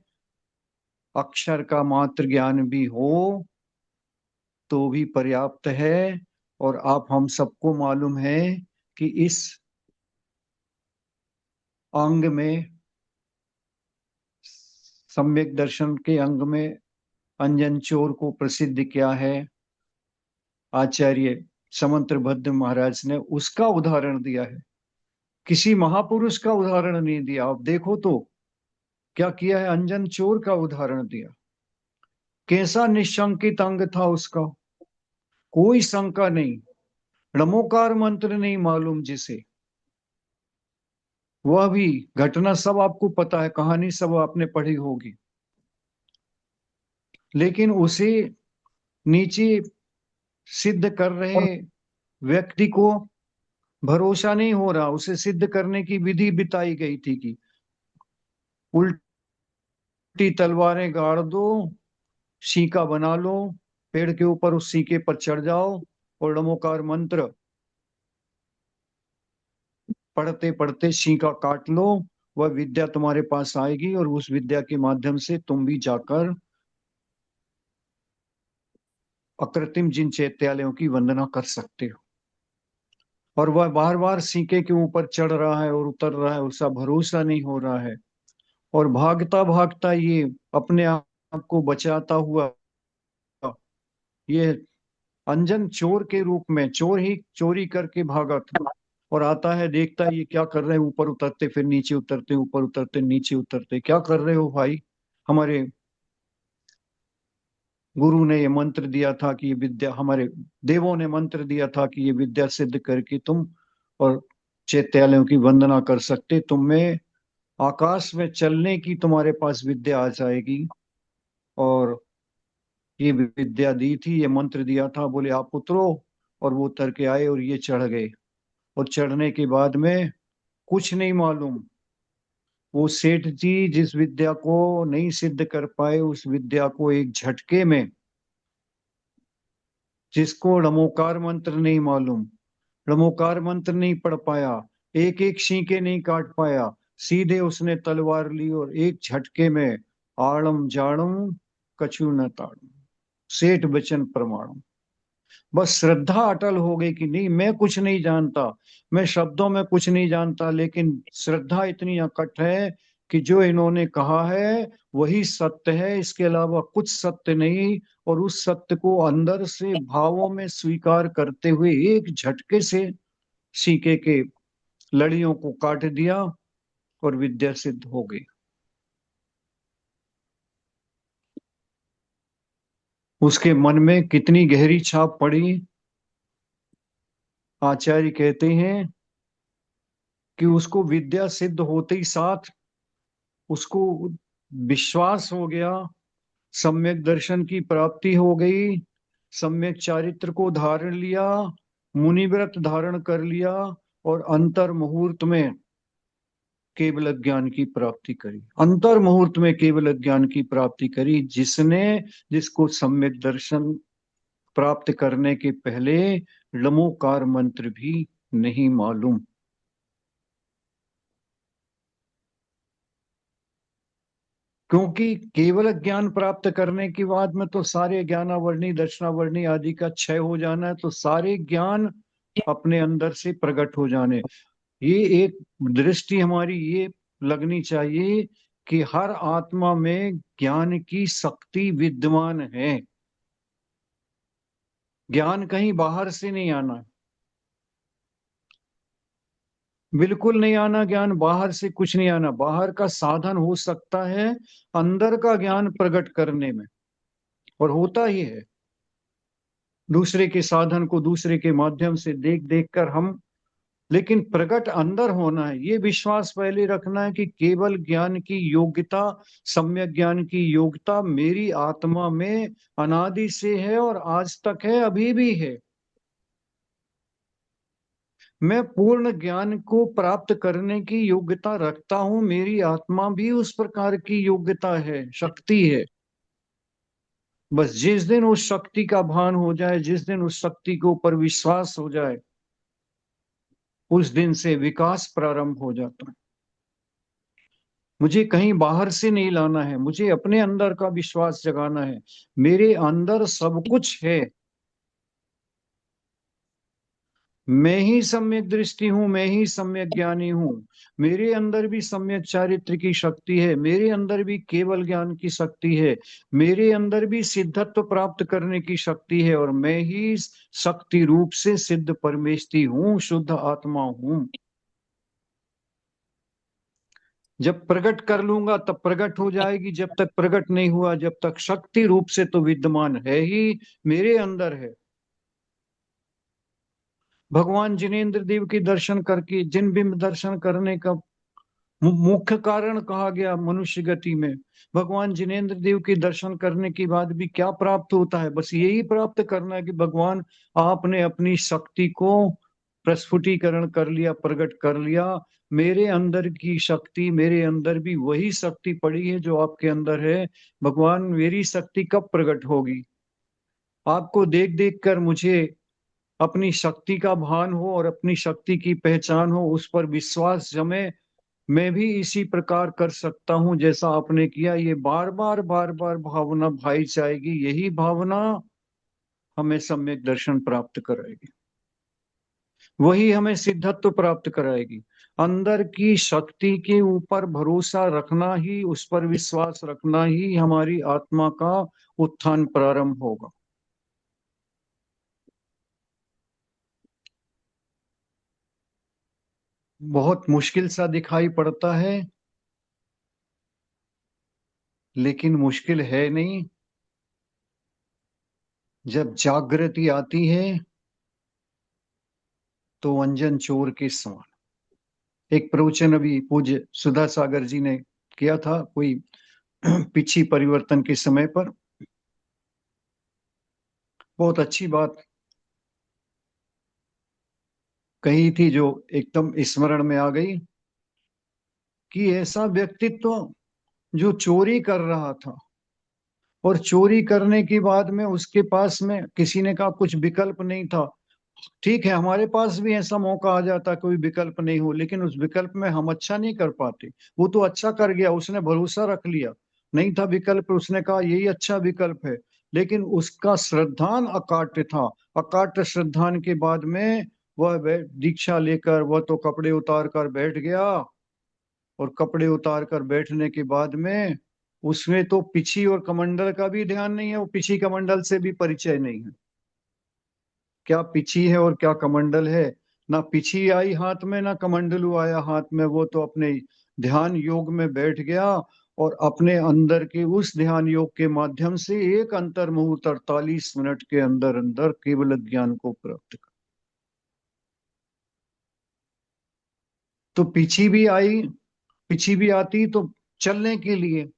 अक्षर का मात्र ज्ञान भी हो तो भी पर्याप्त है। और आप हम सबको मालूम है कि इस अंग में, सम्यक दर्शन के अंग में, अंजन चोर को प्रसिद्ध किया है आचार्य समंत्रभद्र महाराज ने, उसका उदाहरण दिया है, किसी महापुरुष का उदाहरण नहीं दिया। आप देखो तो क्या किया है, अंजन चोर का उदाहरण दिया। कैसा निशंकित अंग था उसका, कोई शंका नहीं। णमोकार मंत्र नहीं मालूम जिसे, वह भी घटना सब आपको पता है, कहानी सब आपने पढ़ी होगी, लेकिन उसे नीचे सिद्ध कर रहे व्यक्ति को भरोसा नहीं हो रहा। उसे सिद्ध करने की विधि बताई गई थी कि उल्टी तलवारें गाड़ दो, सीका बना लो, पेड़ के ऊपर उस सीके पर चढ़ जाओ और नमोकार मंत्र पढ़ते पढ़ते सीका काट लो। वह विद्या तुम्हारे पास आएगी और उस विद्या के माध्यम से तुम भी जाकर अकृत्रिम जिन चैत्यालयों की वंदना कर सकते हो। और वह बार बार सीके के ऊपर चढ़ रहा है और उतर रहा है, उसका भरोसा नहीं हो रहा है। और भागता भागता ये अपने आप को बचाता हुआ ये अंजन चोर के रूप में, चोर ही चोरी करके भागा था, और आता है, देखता है ये क्या कर रहे हैं, ऊपर उतरते फिर नीचे उतरते, ऊपर उतरते नीचे उतरते। क्या कर रहे हो भाई, हमारे गुरु ने ये मंत्र दिया था कि ये विद्या, हमारे देवों ने मंत्र दिया था कि ये विद्या सिद्ध करके तुम और चैत्यालयों की वंदना कर सकते, तुम में आकाश में चलने की तुम्हारे पास विद्या आ जाएगी। और ये विद्या दी थी, ये मंत्र दिया था, बोले आप उतरो, और वो उतर के आए और ये चढ़ गए। और चढ़ने के बाद में कुछ नहीं मालूम, वो सेठ जी जिस विद्या को नहीं सिद्ध कर पाए, उस विद्या को एक झटके में, जिसको णमोकार मंत्र नहीं मालूम, णमोकार मंत्र नहीं पढ़ पाया, एक एक सीके नहीं काट पाया, सीधे उसने तलवार ली और एक झटके में आड़म जाड़म कछु न ताड़म, सेठ बचन प्रमाणम। बस श्रद्धा अटल हो गई कि नहीं, मैं कुछ नहीं जानता, मैं शब्दों में कुछ नहीं जानता, लेकिन श्रद्धा इतनी अकट है कि जो इन्होंने कहा है वही सत्य है, इसके अलावा कुछ सत्य नहीं। और उस सत्य को अंदर से भावों में स्वीकार करते हुए एक झटके से सीके के लड़ियों को काट दिया और विद्या सिद्ध हो गई। उसके मन में कितनी गहरी छाप पड़ी। आचार्य कहते हैं कि उसको विद्या सिद्ध होते ही साथ उसको विश्वास हो गया, सम्यक दर्शन की प्राप्ति हो गई, सम्यक चारित्र को धारण लिया, मुनिव्रत धारण कर लिया, और अंतर मुहूर्त में केवल ज्ञान की प्राप्ति करी। अंतर मुहूर्त में केवल ज्ञान की प्राप्ति करी, जिसको सम्यक दर्शन प्राप्त करने के पहले लमोकार मंत्र भी नहीं मालूम। क्योंकि केवल ज्ञान प्राप्त करने के बाद में तो सारे ज्ञानावर्णी दर्शनावर्णी आदि का क्षय हो जाना है, तो सारे ज्ञान अपने अंदर से प्रकट हो जाने। ये एक दृष्टि हमारी ये लगनी चाहिए कि हर आत्मा में ज्ञान की शक्ति विद्यमान है। ज्ञान कहीं बाहर से नहीं आना, बिल्कुल नहीं आना, ज्ञान बाहर से कुछ नहीं आना। बाहर का साधन हो सकता है अंदर का ज्ञान प्रकट करने में, और होता ही है। दूसरे के साधन को दूसरे के माध्यम से देख देख कर हम, लेकिन प्रकट अंदर होना है। ये विश्वास पहले रखना है कि केवल ज्ञान की योग्यता, सम्यक ज्ञान की योग्यता मेरी आत्मा में अनादि से है और आज तक है, अभी भी है। मैं पूर्ण ज्ञान को प्राप्त करने की योग्यता रखता हूं, मेरी आत्मा भी उस प्रकार की योग्यता है, शक्ति है। बस जिस दिन उस शक्ति का भान हो जाए, जिस दिन उस शक्ति के ऊपर विश्वास हो जाए, उस दिन से विकास प्रारंभ हो जाता है। मुझे कहीं बाहर से नहीं लाना है, मुझे अपने अंदर का विश्वास जगाना है। मेरे अंदर सब कुछ है, मैं ही सम्यक दृष्टि हूं, मैं ही सम्यक ज्ञानी हूं। मेरे अंदर भी सम्यक चारित्र की शक्ति है, मेरे अंदर भी केवल ज्ञान की शक्ति है, मेरे अंदर भी सिद्धत्व प्राप्त करने की शक्ति है, और मैं ही शक्ति रूप से सिद्ध परमेष्टि हूं, शुद्ध आत्मा हूं। जब प्रकट कर लूंगा तब प्रकट हो जाएगी, जब तक प्रकट नहीं हुआ, जब तक शक्ति रूप से तो विद्यमान है ही, मेरे अंदर है। भगवान जिनेंद्र देव के दर्शन करके, जिन बिंब दर्शन करने का मुख्य कारण कहा गया मनुष्य गति में, भगवान जिनेंद्र देव के दर्शन करने के बाद भी क्या प्राप्त होता है? बस यही प्राप्त करना है कि भगवान आपने अपनी शक्ति को प्रस्फुटीकरण कर लिया, प्रकट कर लिया। मेरे अंदर की शक्ति, मेरे अंदर भी वही शक्ति पड़ी है जो आपके अंदर है। भगवान मेरी शक्ति कब प्रकट होगी? आपको देख देख कर मुझे अपनी शक्ति का भान हो और अपनी शक्ति की पहचान हो, उस पर विश्वास जमे। मैं भी इसी प्रकार कर सकता हूं जैसा आपने किया। ये बार बार भावना भाई जाएगी, यही भावना हमें सम्यक दर्शन प्राप्त कराएगी, वही हमें सिद्धत्व प्राप्त कराएगी। अंदर की शक्ति के ऊपर भरोसा रखना ही, उस पर विश्वास रखना ही हमारी आत्मा का उत्थान प्रारंभ होगा। बहुत मुश्किल सा दिखाई पड़ता है, लेकिन मुश्किल है नहीं। जब जागृति आती है तो अंजन चोर के समान। एक प्रवचन अभी पूज्य सुधा सागर जी ने किया था, कोई पिछी परिवर्तन के समय पर। बहुत अच्छी बात कही थी जो एकदम स्मरण में आ गई, कि ऐसा व्यक्तित्व जो चोरी कर रहा था, और चोरी करने के बाद में उसके पास में किसी ने कहा कुछ विकल्प नहीं था। ठीक है, हमारे पास भी ऐसा मौका आ जाता, कोई विकल्प नहीं हो, लेकिन उस विकल्प में हम अच्छा नहीं कर पाते। वो तो अच्छा कर गया, उसने भरोसा रख लिया। नहीं था विकल्प, उसने कहा यही अच्छा विकल्प है, लेकिन उसका श्रद्धान अकाट्य था। अकाट्य श्रद्धान के बाद में वह दीक्षा लेकर वह तो कपड़े उतार कर बैठ गया, और कपड़े उतार कर बैठने के बाद में उसमें तो पिछी और कमंडल का भी ध्यान नहीं है, वो पिछी कमंडल से भी परिचय नहीं है। क्या पिछी है और क्या कमंडल है? ना पिछी आई हाथ में, ना कमंडलू आया हाथ में। वो तो अपने ध्यान योग में बैठ गया, और अपने अंदर के उस ध्यान योग के माध्यम से एक अंतर मुहूर्त 48 मिनट के अंदर अंदर केवल ज्ञान को प्राप्त कर। तो पिछी भी आई, पिछी भी आती तो चलने के लिए,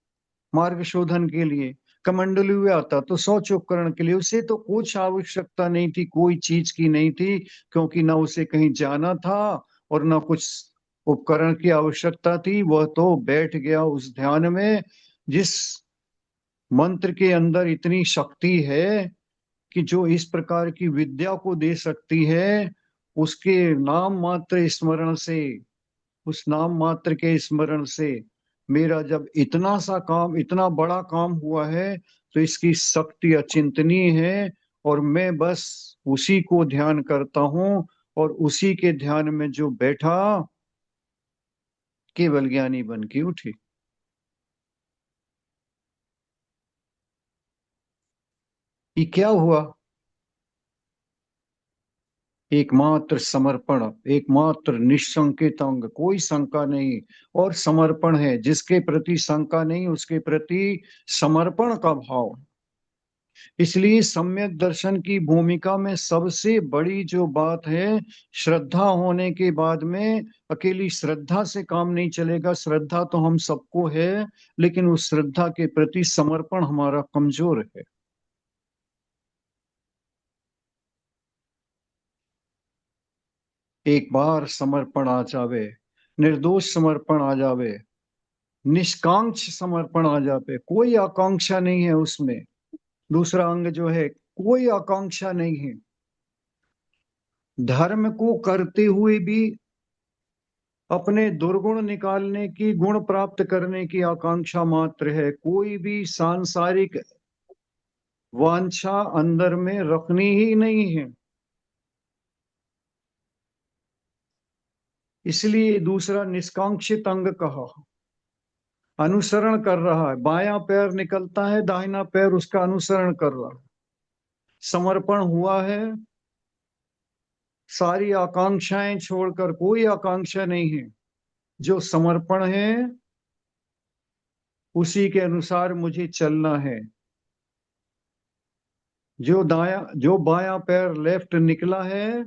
मार्ग शोधन के लिए। कमंडलू में आता तो शौच उपकरण के लिए। उसे तो कुछ आवश्यकता नहीं थी, कोई चीज की नहीं थी, क्योंकि ना उसे कहीं जाना था और ना कुछ उपकरण की आवश्यकता थी। वह तो बैठ गया उस ध्यान में, जिस मंत्र के अंदर इतनी शक्ति है कि जो इस प्रकार की विद्या को दे सकती है। उसके नाम मात्र स्मरण से, उस नाम मात्र के स्मरण से मेरा जब इतना सा काम, इतना बड़ा काम हुआ है, तो इसकी शक्ति अचिंतनीय है। और मैं बस उसी को ध्यान करता हूं, और उसी के ध्यान में जो बैठा केवल ज्ञानी बन के उठे। ये क्या हुआ? एकमात्र समर्पण, एकमात्र निशंकित अंग, कोई शंका नहीं। और समर्पण है, जिसके प्रति शंका नहीं उसके प्रति समर्पण का भाव। इसलिए सम्यक दर्शन की भूमिका में सबसे बड़ी जो बात है, श्रद्धा होने के बाद में अकेली श्रद्धा से काम नहीं चलेगा। श्रद्धा तो हम सबको है, लेकिन उस श्रद्धा के प्रति समर्पण हमारा कमजोर है। एक बार समर्पण आ जावे, निर्दोष समर्पण आ जावे, निष्कांक्ष समर्पण आ जावे, कोई आकांक्षा नहीं है उसमें। दूसरा अंग जो है, कोई आकांक्षा नहीं है। धर्म को करते हुए भी अपने दुर्गुण निकालने की, गुण प्राप्त करने की आकांक्षा मात्र है। कोई भी सांसारिक वांछा अंदर में रखनी ही नहीं है। इसलिए दूसरा निष्कांक्षित अंग कहा। अनुसरण कर रहा है, बायां पैर निकलता है, दाहिना पैर उसका अनुसरण कर रहा है। समर्पण हुआ है, सारी आकांक्षाएं छोड़कर, कोई आकांक्षा नहीं है। जो समर्पण है उसी के अनुसार मुझे चलना है। जो बायां पैर लेफ्ट निकला है,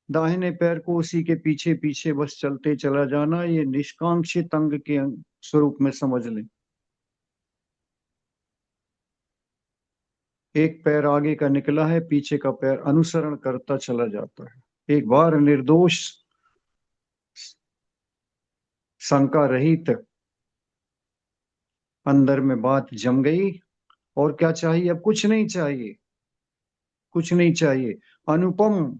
दाहिने पैर को उसी के पीछे पीछे बस चलते चला जाना। ये निष्कांक्षित अंग के स्वरूप में समझ लें। एक पैर आगे का निकला है, पीछे का पैर अनुसरण करता चला जाता है। एक बार निर्दोष, शंका रहित अंदर में बात जम गई। और क्या चाहिए? अब कुछ नहीं चाहिए, कुछ नहीं चाहिए। अनुपम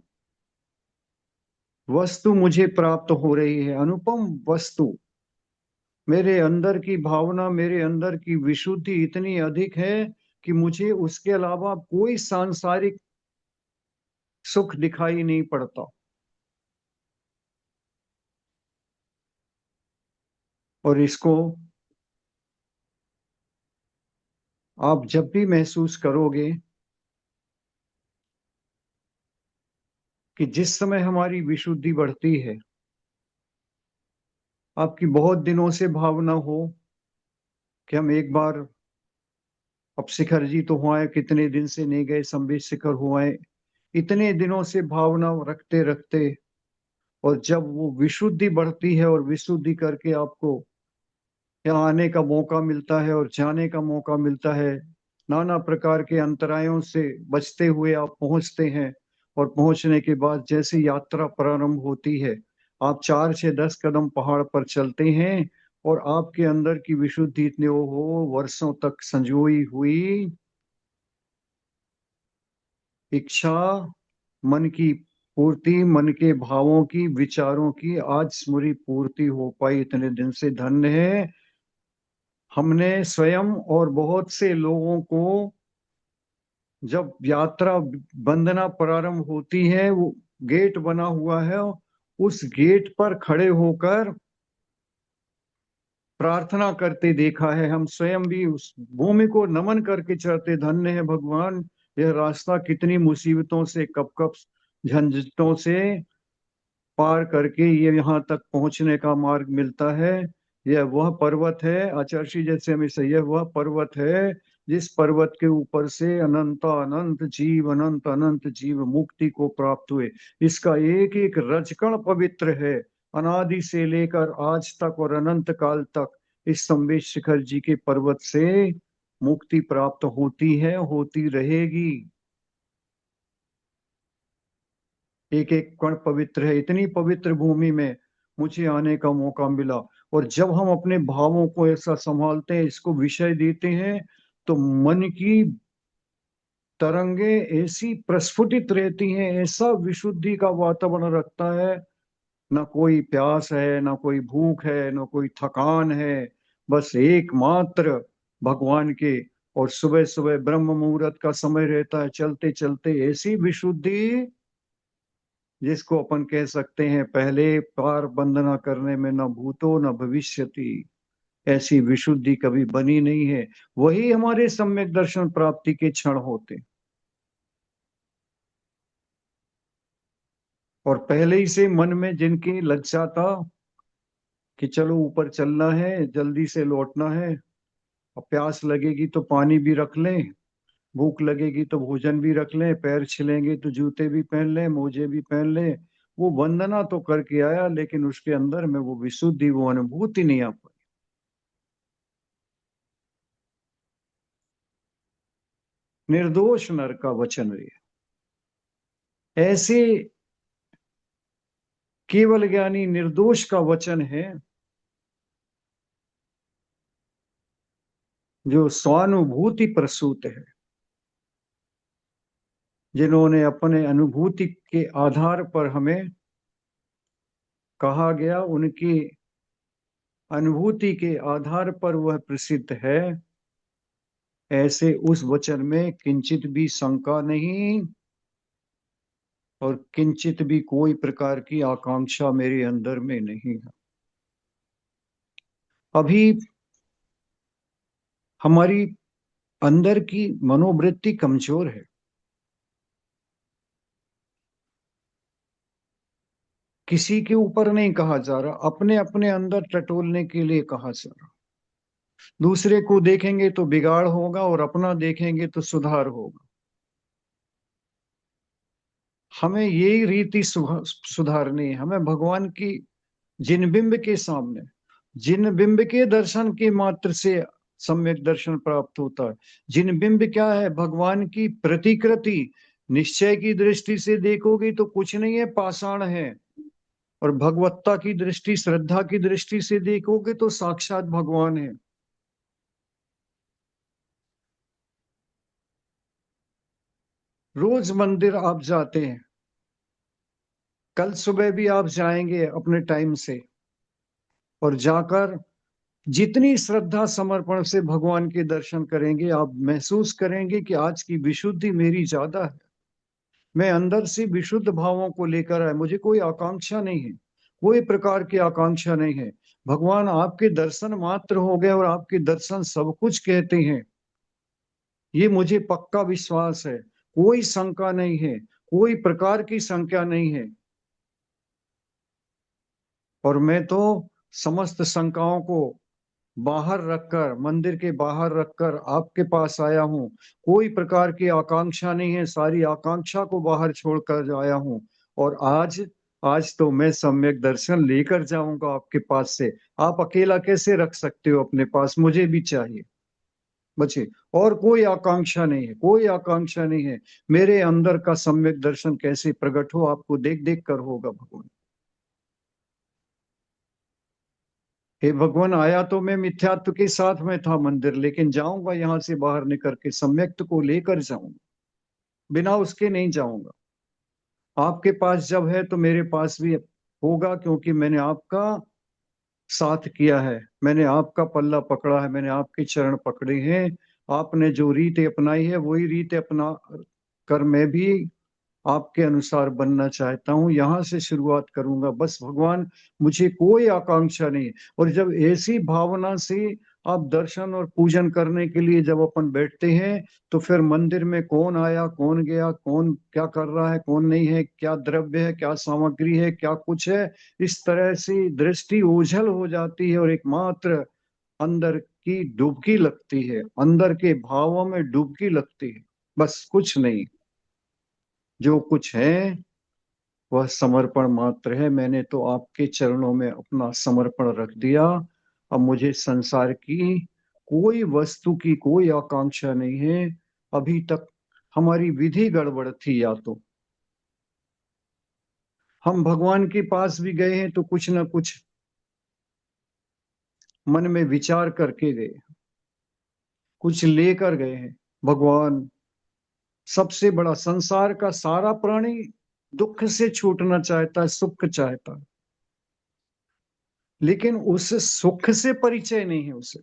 वस्तु मुझे प्राप्त हो रही है, अनुपम वस्तु। मेरे अंदर की भावना, मेरे अंदर की विशुद्धि इतनी अधिक है कि मुझे उसके अलावा कोई सांसारिक सुख दिखाई नहीं पड़ता। और इसको आप जब भी महसूस करोगे कि जिस समय हमारी विशुद्धि बढ़ती है, आपकी बहुत दिनों से भावना हो कि हम एक बार, अब शिखर जी तो हुआ है, कितने दिन से नहीं गए, संबित शिखर हुआ है, इतने दिनों से भावना रखते रखते, और जब वो विशुद्धि बढ़ती है और विशुद्धि करके आपको यहाँ आने का मौका मिलता है और जाने का मौका मिलता है, नाना प्रकार के अंतरायों से बचते हुए आप पहुंचते हैं। और पहुंचने के बाद जैसे यात्रा प्रारंभ होती है, आप 4 से 10 कदम पहाड़ पर चलते हैं और आपके अंदर की विशुद्धि इतने हो वर्षों तक संजोई हुई इच्छा, मन की पूर्ति, मन के भावों की, विचारों की आज स्मृति पूर्ति हो पाई। इतने दिन से धन्य है हमने स्वयं और बहुत से लोगों को। जब यात्रा वंदना प्रारंभ होती है, वो गेट बना हुआ है, उस गेट पर खड़े होकर प्रार्थना करते देखा है। हम स्वयं भी उस भूमि को नमन करके चलते, धन्य है भगवान, यह रास्ता कितनी मुसीबतों से, कब कब झंझटों से पार करके ये यहाँ तक पहुंचने का मार्ग मिलता है। यह वह पर्वत है, आचार्य जैसे हमेशा, यह वह पर्वत है जिस पर्वत के ऊपर से अनंत अनंत जीव, अनंत अनंत जीव मुक्ति को प्राप्त हुए। इसका एक एक रजकण पवित्र है, अनादि से लेकर आज तक और अनंत काल तक इस संवेश शिखर जी के पर्वत से मुक्ति प्राप्त होती है, होती रहेगी। एक एक कण पवित्र है। इतनी पवित्र भूमि में मुझे आने का मौका मिला। और जब हम अपने भावों को ऐसा संभालते हैं, इसको विषय देते हैं, तो मन की तरंगे ऐसी प्रस्फुटित रहती हैं, ऐसा विशुद्धि का वातावरण रखता है। ना कोई प्यास है, ना कोई भूख है, ना कोई थकान है, बस एकमात्र भगवान के। और सुबह सुबह ब्रह्म मुहूर्त का समय रहता है, चलते चलते ऐसी विशुद्धि जिसको अपन कह सकते हैं पहले बार वंदना करने में न भूतो न भविष्यति, ऐसी विशुद्धि कभी बनी नहीं है। वही हमारे सम्यक दर्शन प्राप्ति के क्षण होते। और पहले ही से मन में जिनकी लज्जा था कि चलो ऊपर चलना है, जल्दी से लौटना है, और प्यास लगेगी तो पानी भी रख लें, भूख लगेगी तो भोजन भी रख लें, पैर छिलेंगे तो जूते भी पहन लें, मोजे भी पहन लें, वो वंदना तो करके आया, लेकिन उसके अंदर में वो विशुद्धि, वो अनुभूति नहीं आ पाई। निर्दोष नर का वचन रे, ऐसे केवल ज्ञानी निर्दोष का वचन है जो स्वानुभूति प्रसूत है, जिन्होंने अपने अनुभूति के आधार पर हमें कहा गया, उनकी अनुभूति के आधार पर वह प्रसिद्ध है। ऐसे उस वचन में किंचित भी शंका नहीं और किंचित भी कोई प्रकार की आकांक्षा मेरे अंदर में नहीं है। अभी हमारी अंदर की मनोवृत्ति कमजोर है। किसी के ऊपर नहीं कहा जा रहा, अपने अपने अंदर टटोलने के लिए कहा जा रहा। दूसरे को देखेंगे तो बिगाड़ होगा और अपना देखेंगे तो सुधार होगा। हमें यही रीति सुधारनी है। हमें भगवान की जिन बिंब के सामने, जिन बिंब के दर्शन के मात्र से सम्यक दर्शन प्राप्त होता है। जिन बिंब क्या है? भगवान की प्रतिकृति। निश्चय की दृष्टि से देखोगे तो कुछ नहीं है, पाषाण है। और भगवत्ता की दृष्टि, श्रद्धा की दृष्टि से देखोगे तो साक्षात भगवान है। रोज मंदिर आप जाते हैं, कल सुबह भी आप जाएंगे अपने टाइम से, और जाकर जितनी श्रद्धा समर्पण से भगवान के दर्शन करेंगे, आप महसूस करेंगे कि आज की विशुद्धि मेरी ज्यादा है। मैं अंदर से विशुद्ध भावों को लेकर आया, मुझे कोई आकांक्षा नहीं है, कोई प्रकार की आकांक्षा नहीं है। भगवान आपके दर्शन मात्र हो गए और आपके दर्शन सब कुछ कहते हैं, ये मुझे पक्का विश्वास है। कोई शंका नहीं है, कोई प्रकार की शंका नहीं है। और मैं तो समस्त शंकाओं को बाहर रखकर, मंदिर के बाहर रखकर आपके पास आया हूँ। कोई प्रकार की आकांक्षा नहीं है, सारी आकांक्षा को बाहर छोड़कर आया हूँ। और आज आज तो मैं सम्यक दर्शन लेकर जाऊंगा आपके पास से। आप अकेला कैसे रख सकते हो अपने पास? मुझे भी चाहिए बच्चे। और कोई आकांक्षा नहीं है, कोई आकांक्षा नहीं है। मेरे अंदर का सम्यक दर्शन कैसे प्रकट हो, आपको देख देख कर होगा भगवान। हे भगवान, आया तो मैं मिथ्यात्व के साथ में था मंदिर, लेकिन जाऊंगा यहां से बाहर निकल के सम्यक्त को लेकर जाऊंगा, बिना उसके नहीं जाऊंगा। आपके पास जब है तो मेरे पास भी होगा, क्योंकि मैंने आपका साथ किया है, मैंने आपका पल्ला पकड़ा है, मैंने आपके चरण पकड़े हैं। आपने जो रीत अपनाई है वही रीत अपना कर मैं भी आपके अनुसार बनना चाहता हूँ। यहाँ से शुरुआत करूंगा बस भगवान, मुझे कोई आकांक्षा नहीं। और जब ऐसी भावना से आप दर्शन और पूजन करने के लिए जब अपन बैठते हैं, तो फिर मंदिर में कौन आया कौन गया, कौन क्या कर रहा है कौन नहीं है, क्या द्रव्य है क्या सामग्री है क्या कुछ है, इस तरह से दृष्टि ओझल हो जाती है और एकमात्र अंदर की डुबकी लगती है, अंदर के भावों में डुबकी लगती है, बस कुछ नहीं। जो कुछ है वह समर्पण मात्र है। मैंने तो आपके चरणों में अपना समर्पण रख दिया। अब मुझे संसार की कोई वस्तु की कोई आकांक्षा नहीं है। अभी तक हमारी विधि गड़बड़ थी, या तो हम भगवान के पास भी गए हैं तो कुछ ना कुछ मन में विचार करके गए, कुछ लेकर गए हैं। भगवान सबसे बड़ा, संसार का सारा प्राणी दुख से छूटना चाहता है, सुख चाहता है, लेकिन उस सुख से परिचय नहीं है। उसे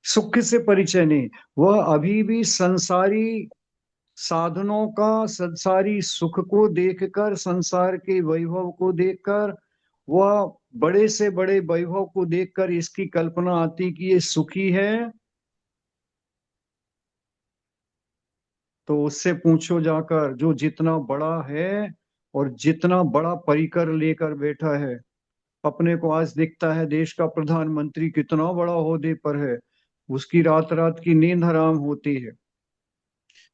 सुख से परिचय नहीं, वह अभी भी संसारी साधनों का, संसारी सुख को देखकर, संसार के वैभव को देखकर, वह बड़े से बड़े वैभव को देखकर इसकी कल्पना आती कि ये सुखी है। तो उससे पूछो जाकर, जो जितना बड़ा है और जितना बड़ा परिकर लेकर बैठा है। अपने को आज दिखता है देश का प्रधानमंत्री कितना बड़ा ओहदे पर है, उसकी रात रात की नींद हराम होती है,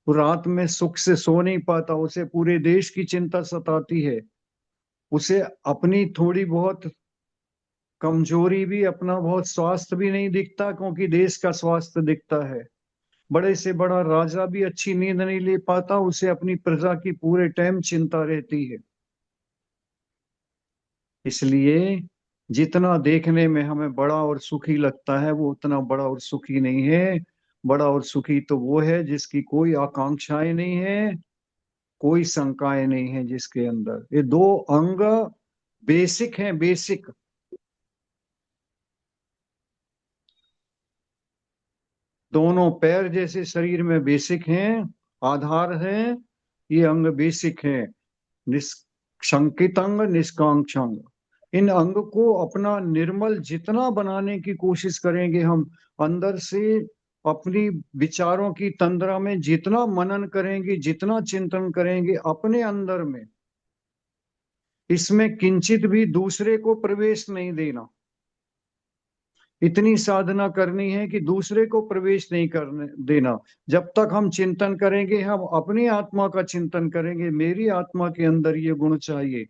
वो रात में सुख से सो नहीं पाता, उसे पूरे देश की चिंता सताती है। उसे अपनी थोड़ी बहुत कमजोरी भी, अपना बहुत स्वास्थ्य भी नहीं दिखता, क्योंकि देश का स्वास्थ्य दिखता है। बड़े से बड़ा राजा भी अच्छी नींद नहीं ले पाता, उसे अपनी प्रजा की पूरे टाइम चिंता रहती है। इसलिए जितना देखने में हमें बड़ा और सुखी लगता है, वो उतना बड़ा और सुखी नहीं है। बड़ा और सुखी तो वो है जिसकी कोई आकांक्षाएं नहीं है, कोई शंकाएं नहीं है, जिसके अंदर ये दो अंग बेसिक हैं, बेसिक। दोनों पैर जैसे शरीर में बेसिक हैं, आधार है, ये अंग बेसिक हैं। निष्शंकित अंग, निष्कांक्ष अंग। इन अंग को अपना निर्मल जितना बनाने की कोशिश करेंगे हम, अंदर से अपनी विचारों की तंद्रा में जितना मनन करेंगे, जितना चिंतन करेंगे अपने अंदर में, इसमें किंचित भी दूसरे को प्रवेश नहीं देना। इतनी साधना करनी है कि दूसरे को प्रवेश नहीं करने देना। जब तक हम चिंतन करेंगे, हम अपनी आत्मा का चिंतन करेंगे, मेरी आत्मा के अंदर ये गुण चाहिए,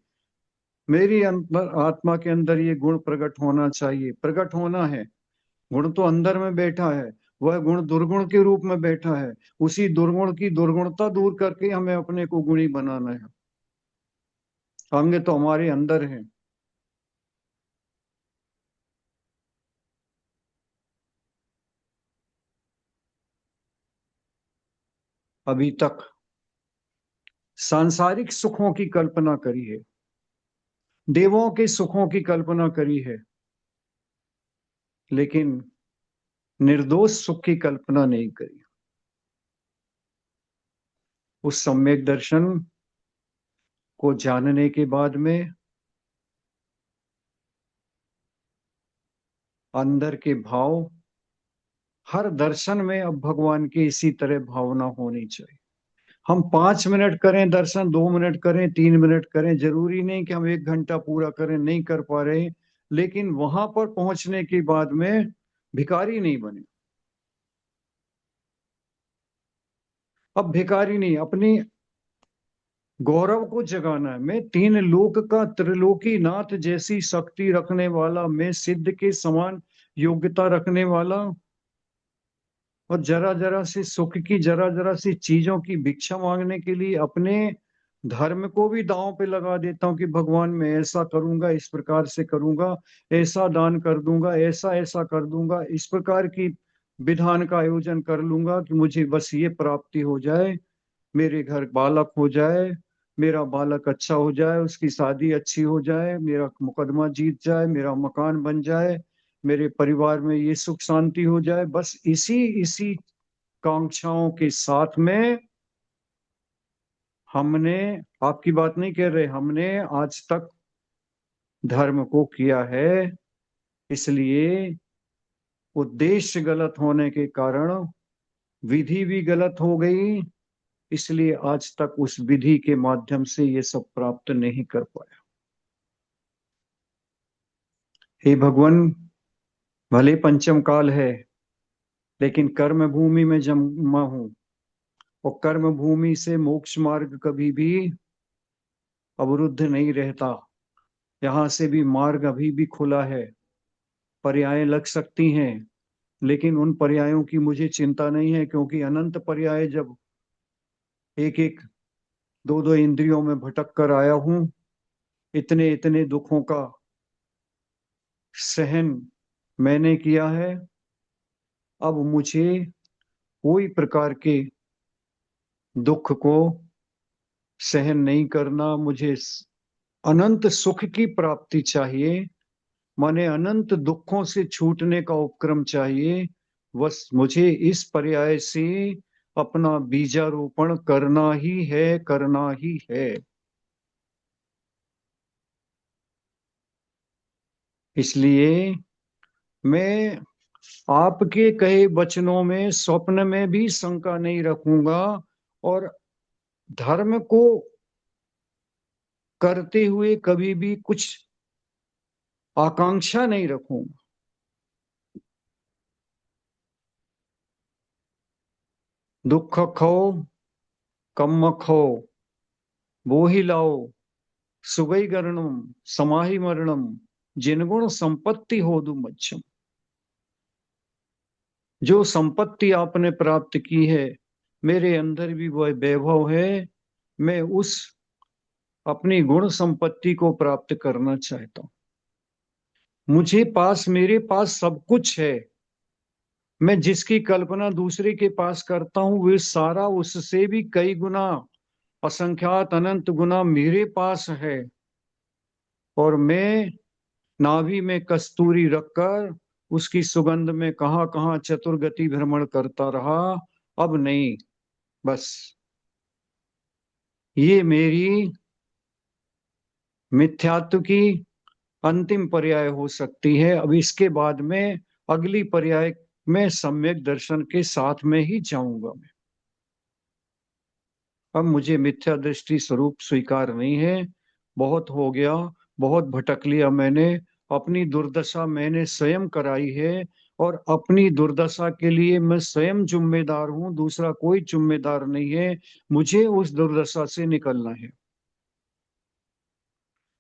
मेरी अंदर आत्मा के अंदर ये गुण प्रकट होना चाहिए, प्रकट होना है। गुण तो अंदर में बैठा है, वह गुण दुर्गुण के रूप में बैठा है। उसी दुर्गुण की दुर्गुणता दूर करके हमें अपने को गुणी बनाना है। अंग तो हमारे अंदर है। अभी तक सांसारिक सुखों की कल्पना करी है, देवों के सुखों की कल्पना करी है, लेकिन निर्दोष सुख की कल्पना नहीं करी। उस सम्यक दर्शन को जानने के बाद में अंदर के भाव, हर दर्शन में अब भगवान की इसी तरह भावना होनी चाहिए। हम 5 मिनट करें दर्शन, 2 मिनट करें, 3 मिनट करें, जरूरी नहीं कि हम 1 घंटा पूरा करें, नहीं कर पा रहे, लेकिन वहां पर पहुंचने के बाद में भिखारी नहीं बने। अब भिखारी नहीं, अपनी गौरव को जगाना है। मैं 3 लोक का त्रिलोकी नाथ जैसी शक्ति रखने वाला, मैं सिद्ध के समान योग्यता रखने वाला, और जरा जरा सी सुख की, जरा जरा सी चीजों की भिक्षा मांगने के लिए अपने धर्म को भी दांव पे लगा देता हूं कि भगवान मैं ऐसा करूंगा, इस प्रकार से करूंगा, ऐसा दान कर दूंगा, ऐसा ऐसा कर दूंगा, इस प्रकार की विधान का आयोजन कर लूंगा कि मुझे बस ये प्राप्ति हो जाए, मेरे घर बालक हो जाए, मेरा बालक अच्छा हो जाए, उसकी शादी अच्छी हो जाए, मेरा मुकदमा जीत जाए, मेरा मकान बन जाए, मेरे परिवार में ये सुख शांति हो जाए। बस इसी इसी कांक्षाओं के साथ में हमने, आपकी बात नहीं कह रहे, हमने आज तक धर्म को किया है। इसलिए उद्देश्य गलत होने के कारण विधि भी गलत हो गई, इसलिए आज तक उस विधि के माध्यम से ये सब प्राप्त नहीं कर पाया। हे भगवान, भले पंचम काल है, लेकिन कर्म भूमि में जन्मा हूं, और कर्म भूमि से मोक्ष मार्ग कभी भी अवरुद्ध नहीं रहता। यहां से भी मार्ग अभी भी खुला है। पर्याय लग सकती हैं, लेकिन उन पर्यायों की मुझे चिंता नहीं है, क्योंकि अनंत पर्याय जब एक एक, दो दो इंद्रियों में भटक कर आया हूं, इतने इतने दुखों का सहन मैंने किया है। अब मुझे कोई प्रकार के दुख को सहन नहीं करना, मुझे अनंत सुख की प्राप्ति चाहिए, माने अनंत दुखों से छूटने का उपक्रम चाहिए। बस मुझे इस पर्याय से अपना बीजारोपण करना ही है, करना ही है। इसलिए मैं आपके कहे वचनों में स्वप्न में भी शंका नहीं रखूंगा, और धर्म को करते हुए कभी भी कुछ आकांक्षा नहीं रखूंगा। दुख खो कम खो बोहि लाओ, सुगई गरणम समाहि मरणम, जिनगुण संपत्ति हो दु मच्छम। जो संपत्ति आपने प्राप्त की है, मेरे अंदर भी वह वैभव है। मैं उस अपनी गुण संपत्ति को प्राप्त करना चाहता हूं। मेरे पास सब कुछ है। मैं जिसकी कल्पना दूसरे के पास करता हूं, वे सारा उससे भी कई गुना, असंख्यात अनंत गुना मेरे पास है। और मैं नाभि में कस्तूरी रखकर उसकी सुगंध में कहां कहां चतुर्गति भ्रमण करता रहा। अब नहीं, बस ये मेरी मिथ्यात्व की अंतिम पर्याय हो सकती है। अब इसके बाद में अगली पर्याय में सम्यक दर्शन के साथ में ही जाऊंगा मैं। अब मुझे मिथ्या दृष्टि स्वरूप स्वीकार नहीं है। बहुत हो गया, बहुत भटक लिया मैंने। अपनी दुर्दशा मैंने स्वयं कराई है और अपनी दुर्दशा के लिए मैं स्वयं जिम्मेदार हूं, दूसरा कोई जिम्मेदार नहीं है। मुझे उस दुर्दशा से निकलना है,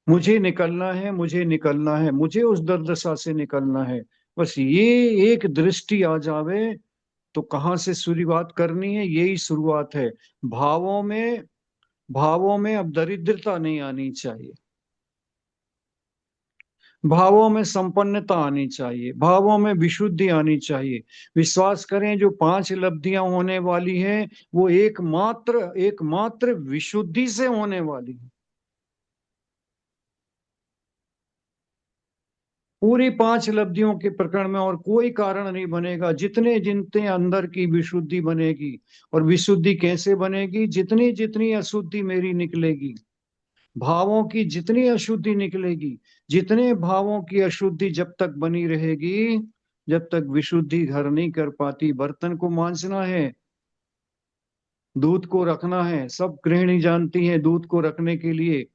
मुझे निकलना है, मुझे निकलना है, मुझे उस दुर्दशा से निकलना है। बस ये एक दृष्टि आ जावे तो कहाँ से शुरुआत करनी है? यही शुरुआत है। भावों में भावों में अब दरिद्रता नहीं आनी चाहिए, भावों में संपन्नता आनी चाहिए, भावों में विशुद्धि आनी चाहिए। विश्वास करें, जो 5 लब्धियां होने वाली हैं वो एकमात्र एकमात्र विशुद्धि से होने वाली है। पूरी 5 लब्धियों के प्रकरण में और कोई कारण नहीं बनेगा। जितने जितने अंदर की विशुद्धि बनेगी, और विशुद्धि कैसे बनेगी? जितनी जितनी अशुद्धि मेरी निकलेगी, भावों की जितनी अशुद्धि निकलेगी, जितने भावों की अशुद्धि जब तक बनी रहेगी, जब तक विशुद्धि घर नहीं कर पाती। बर्तन को मांजना है, दूध को रखना है, सब गृहिणी जानती हैं, दूध को रखने के लिए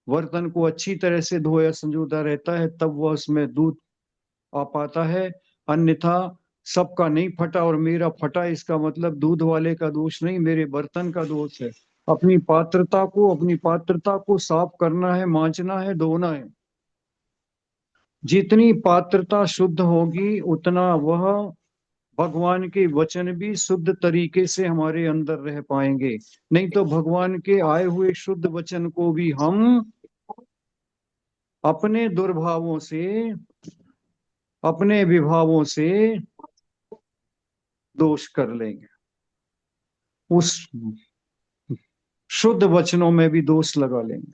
बर्तन को अच्छी तरह से धोया संजोता रहता है, तब वह उसमें दूध आ पाता है। अन्यथा सबका नहीं फटा और मेरा फटा, इसका मतलब दूध वाले का दोष नहीं, मेरे बर्तन का दोष है। अपनी पात्रता को साफ करना है, मांजना है, धोना है। जितनी पात्रता शुद्ध होगी उतना वह भगवान के वचन भी शुद्ध तरीके से हमारे अंदर रह पाएंगे। नहीं तो भगवान के आए हुए शुद्ध वचन को भी हम अपने दुर्भावों से, अपने विभावों से दोष कर लेंगे, उस शुद्ध वचनों में भी दोष लगा लेंगे।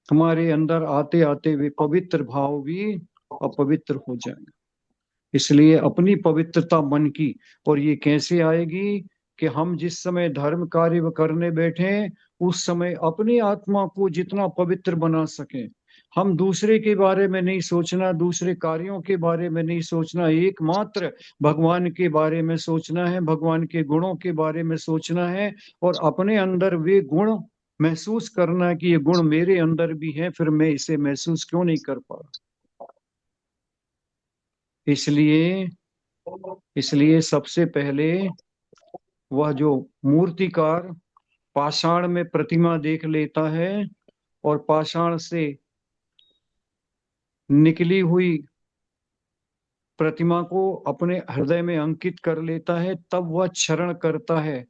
हमारे अंदर आते आते वे पवित्र भाव भी अपवित्र हो जाएंगे। इसलिए अपनी पवित्रता मन की, और ये कैसे आएगी कि हम जिस समय धर्म कार्य करने बैठे उस समय अपनी आत्मा को जितना पवित्र बना सके। हम दूसरे के बारे में नहीं सोचना, दूसरे कार्यों के बारे में नहीं सोचना, एकमात्र भगवान के बारे में सोचना है, भगवान के गुणों के बारे में सोचना है, और अपने अंदर वे गुण महसूस करना है कि ये गुण मेरे अंदर भी है, फिर मैं इसे महसूस क्यों नहीं कर पा रहा। इसलिए इसलिए सबसे पहले वह जो मूर्तिकार पाषाण में प्रतिमा देख लेता है और पाषाण से निकली हुई प्रतिमा को अपने हृदय में अंकित कर लेता है, तब वह क्षरण करता है।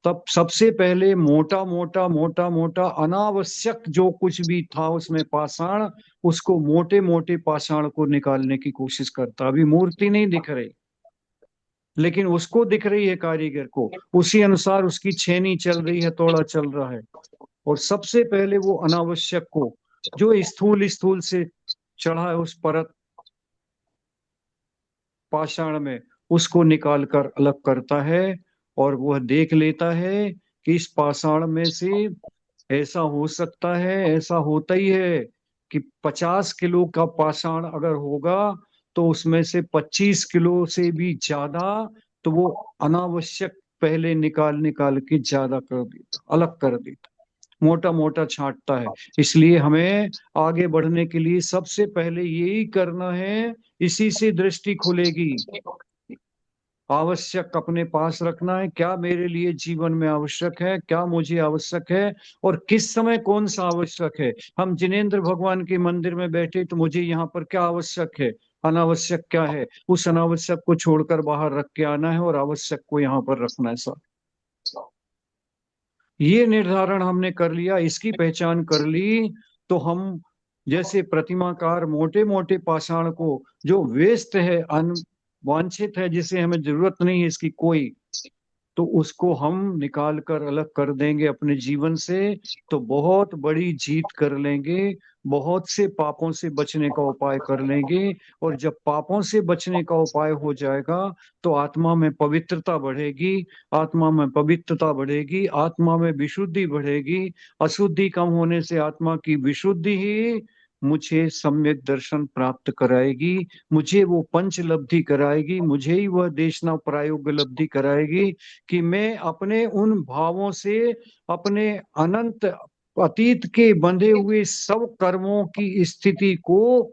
तब सबसे पहले मोटा मोटा मोटा मोटा अनावश्यक जो कुछ भी था उसमें पाषाण, उसको मोटे मोटे पाषाण को निकालने की कोशिश करता। अभी मूर्ति नहीं दिख रही, लेकिन उसको दिख रही है, कारीगर को, उसी अनुसार उसकी छेनी चल रही है, तोड़ा चल रहा है। और सबसे पहले वो अनावश्यक को, जो स्थूल स्थूल से चढ़ा है उस परत पाषाण में, उसको निकाल कर अलग करता है। और वह देख लेता है कि इस पाषाण में से ऐसा हो सकता है, ऐसा होता ही है कि 50 किलो का पाषाण अगर होगा तो उसमें से 25 किलो से भी ज्यादा तो वो अनावश्यक पहले निकाल निकाल के ज्यादा कर देता, अलग कर देता, मोटा मोटा छांटता है। इसलिए हमें आगे बढ़ने के लिए सबसे पहले यही करना है, इसी से दृष्टि खुलेगी। आवश्यक अपने पास रखना है, क्या मेरे लिए जीवन में आवश्यक है, क्या मुझे आवश्यक है, और किस समय कौन सा आवश्यक है। हम जिनेंद्र भगवान के मंदिर में बैठे तो मुझे यहाँ पर क्या आवश्यक है, अनावश्यक क्या है, उस अनावश्यक को छोड़कर बाहर रख के आना है और आवश्यक को यहाँ पर रखना है। सर, ये निर्धारण हमने कर लिया, इसकी पहचान कर ली, तो हम जैसे प्रतिमाकार मोटे मोटे पाषाण को, जो वेस्ट है, अनवांछित है, जिसे हमें जरूरत नहीं है इसकी कोई, तो उसको हम निकाल कर अलग कर देंगे अपने जीवन से, तो बहुत बड़ी जीत कर लेंगे, बहुत से पापों से बचने का उपाय कर लेंगे। और जब पापों से बचने का उपाय हो जाएगा तो आत्मा में पवित्रता बढ़ेगी, आत्मा में पवित्रता बढ़ेगी, आत्मा में विशुद्धि बढ़ेगी। अशुद्धि कम होने से आत्मा की विशुद्धि ही मुझे सम्यक दर्शन प्राप्त कराएगी, मुझे वो पंच लब्धि कराएगी, मुझे ही वह देशना प्रायोग लब्धि कराएगी कि मैं अपने उन भावों से, अपने अनंत अतीत के बंधे हुए सब कर्मों की स्थिति को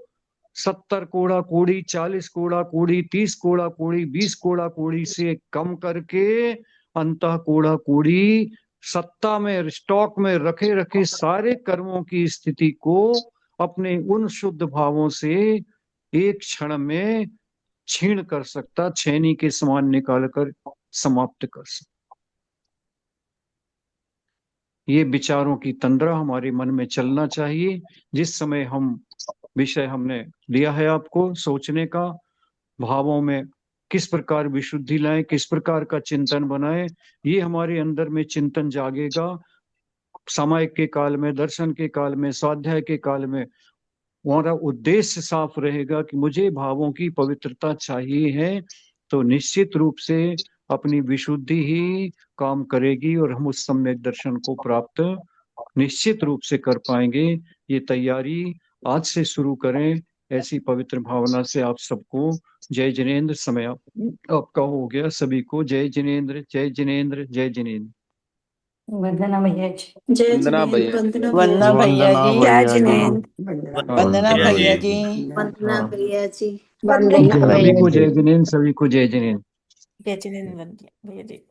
70 कोड़ा कोड़ी, 40 कोड़ा कोड़ी, 30 कोड़ा कोड़ी, 20 कोड़ा कोड़ी से कम करके अंतः कोड़ा कोड़ी सत्ता में, स्टॉक में रखे रखे सारे कर्मों की स्थिति को अपने उन शुद्ध भावों से एक क्षण में छीण कर सकता, छेनी के समान निकालकर समाप्त कर सकता। ये विचारों की तंद्रा हमारे मन में चलना चाहिए। जिस समय हम विषय हमने दिया है आपको सोचने का, भावों में किस प्रकार विशुद्धि लाएं, किस प्रकार का चिंतन बनाएं, ये हमारे अंदर में चिंतन जागेगा। सामायिक के काल में, दर्शन के काल में, स्वाध्याय के काल में हमारा उद्देश्य साफ रहेगा कि मुझे भावों की पवित्रता चाहिए है, तो निश्चित रूप से अपनी विशुद्धि ही काम करेगी और हम उस सम्यक दर्शन को प्राप्त निश्चित रूप से कर पाएंगे। ये तैयारी आज से शुरू करें, ऐसी पवित्र भावना से आप सबको जय जिनेंद्र। समय आपका हो गया। सभी को जय जिनेंद्र, जय जिनेंद्र, जय जिनेंद्र। वंदना भैया जी। जय वंदना जिनेंद्र, भैया। वंदना भैया वंदना भैया जी। वंदना भैया जी। वंदना भैया जी। वंदना भैया जी। सभी को जय जिनेंद्र, सभी को जय जिनेंद्र। जय जिनेंद्र भैया जी।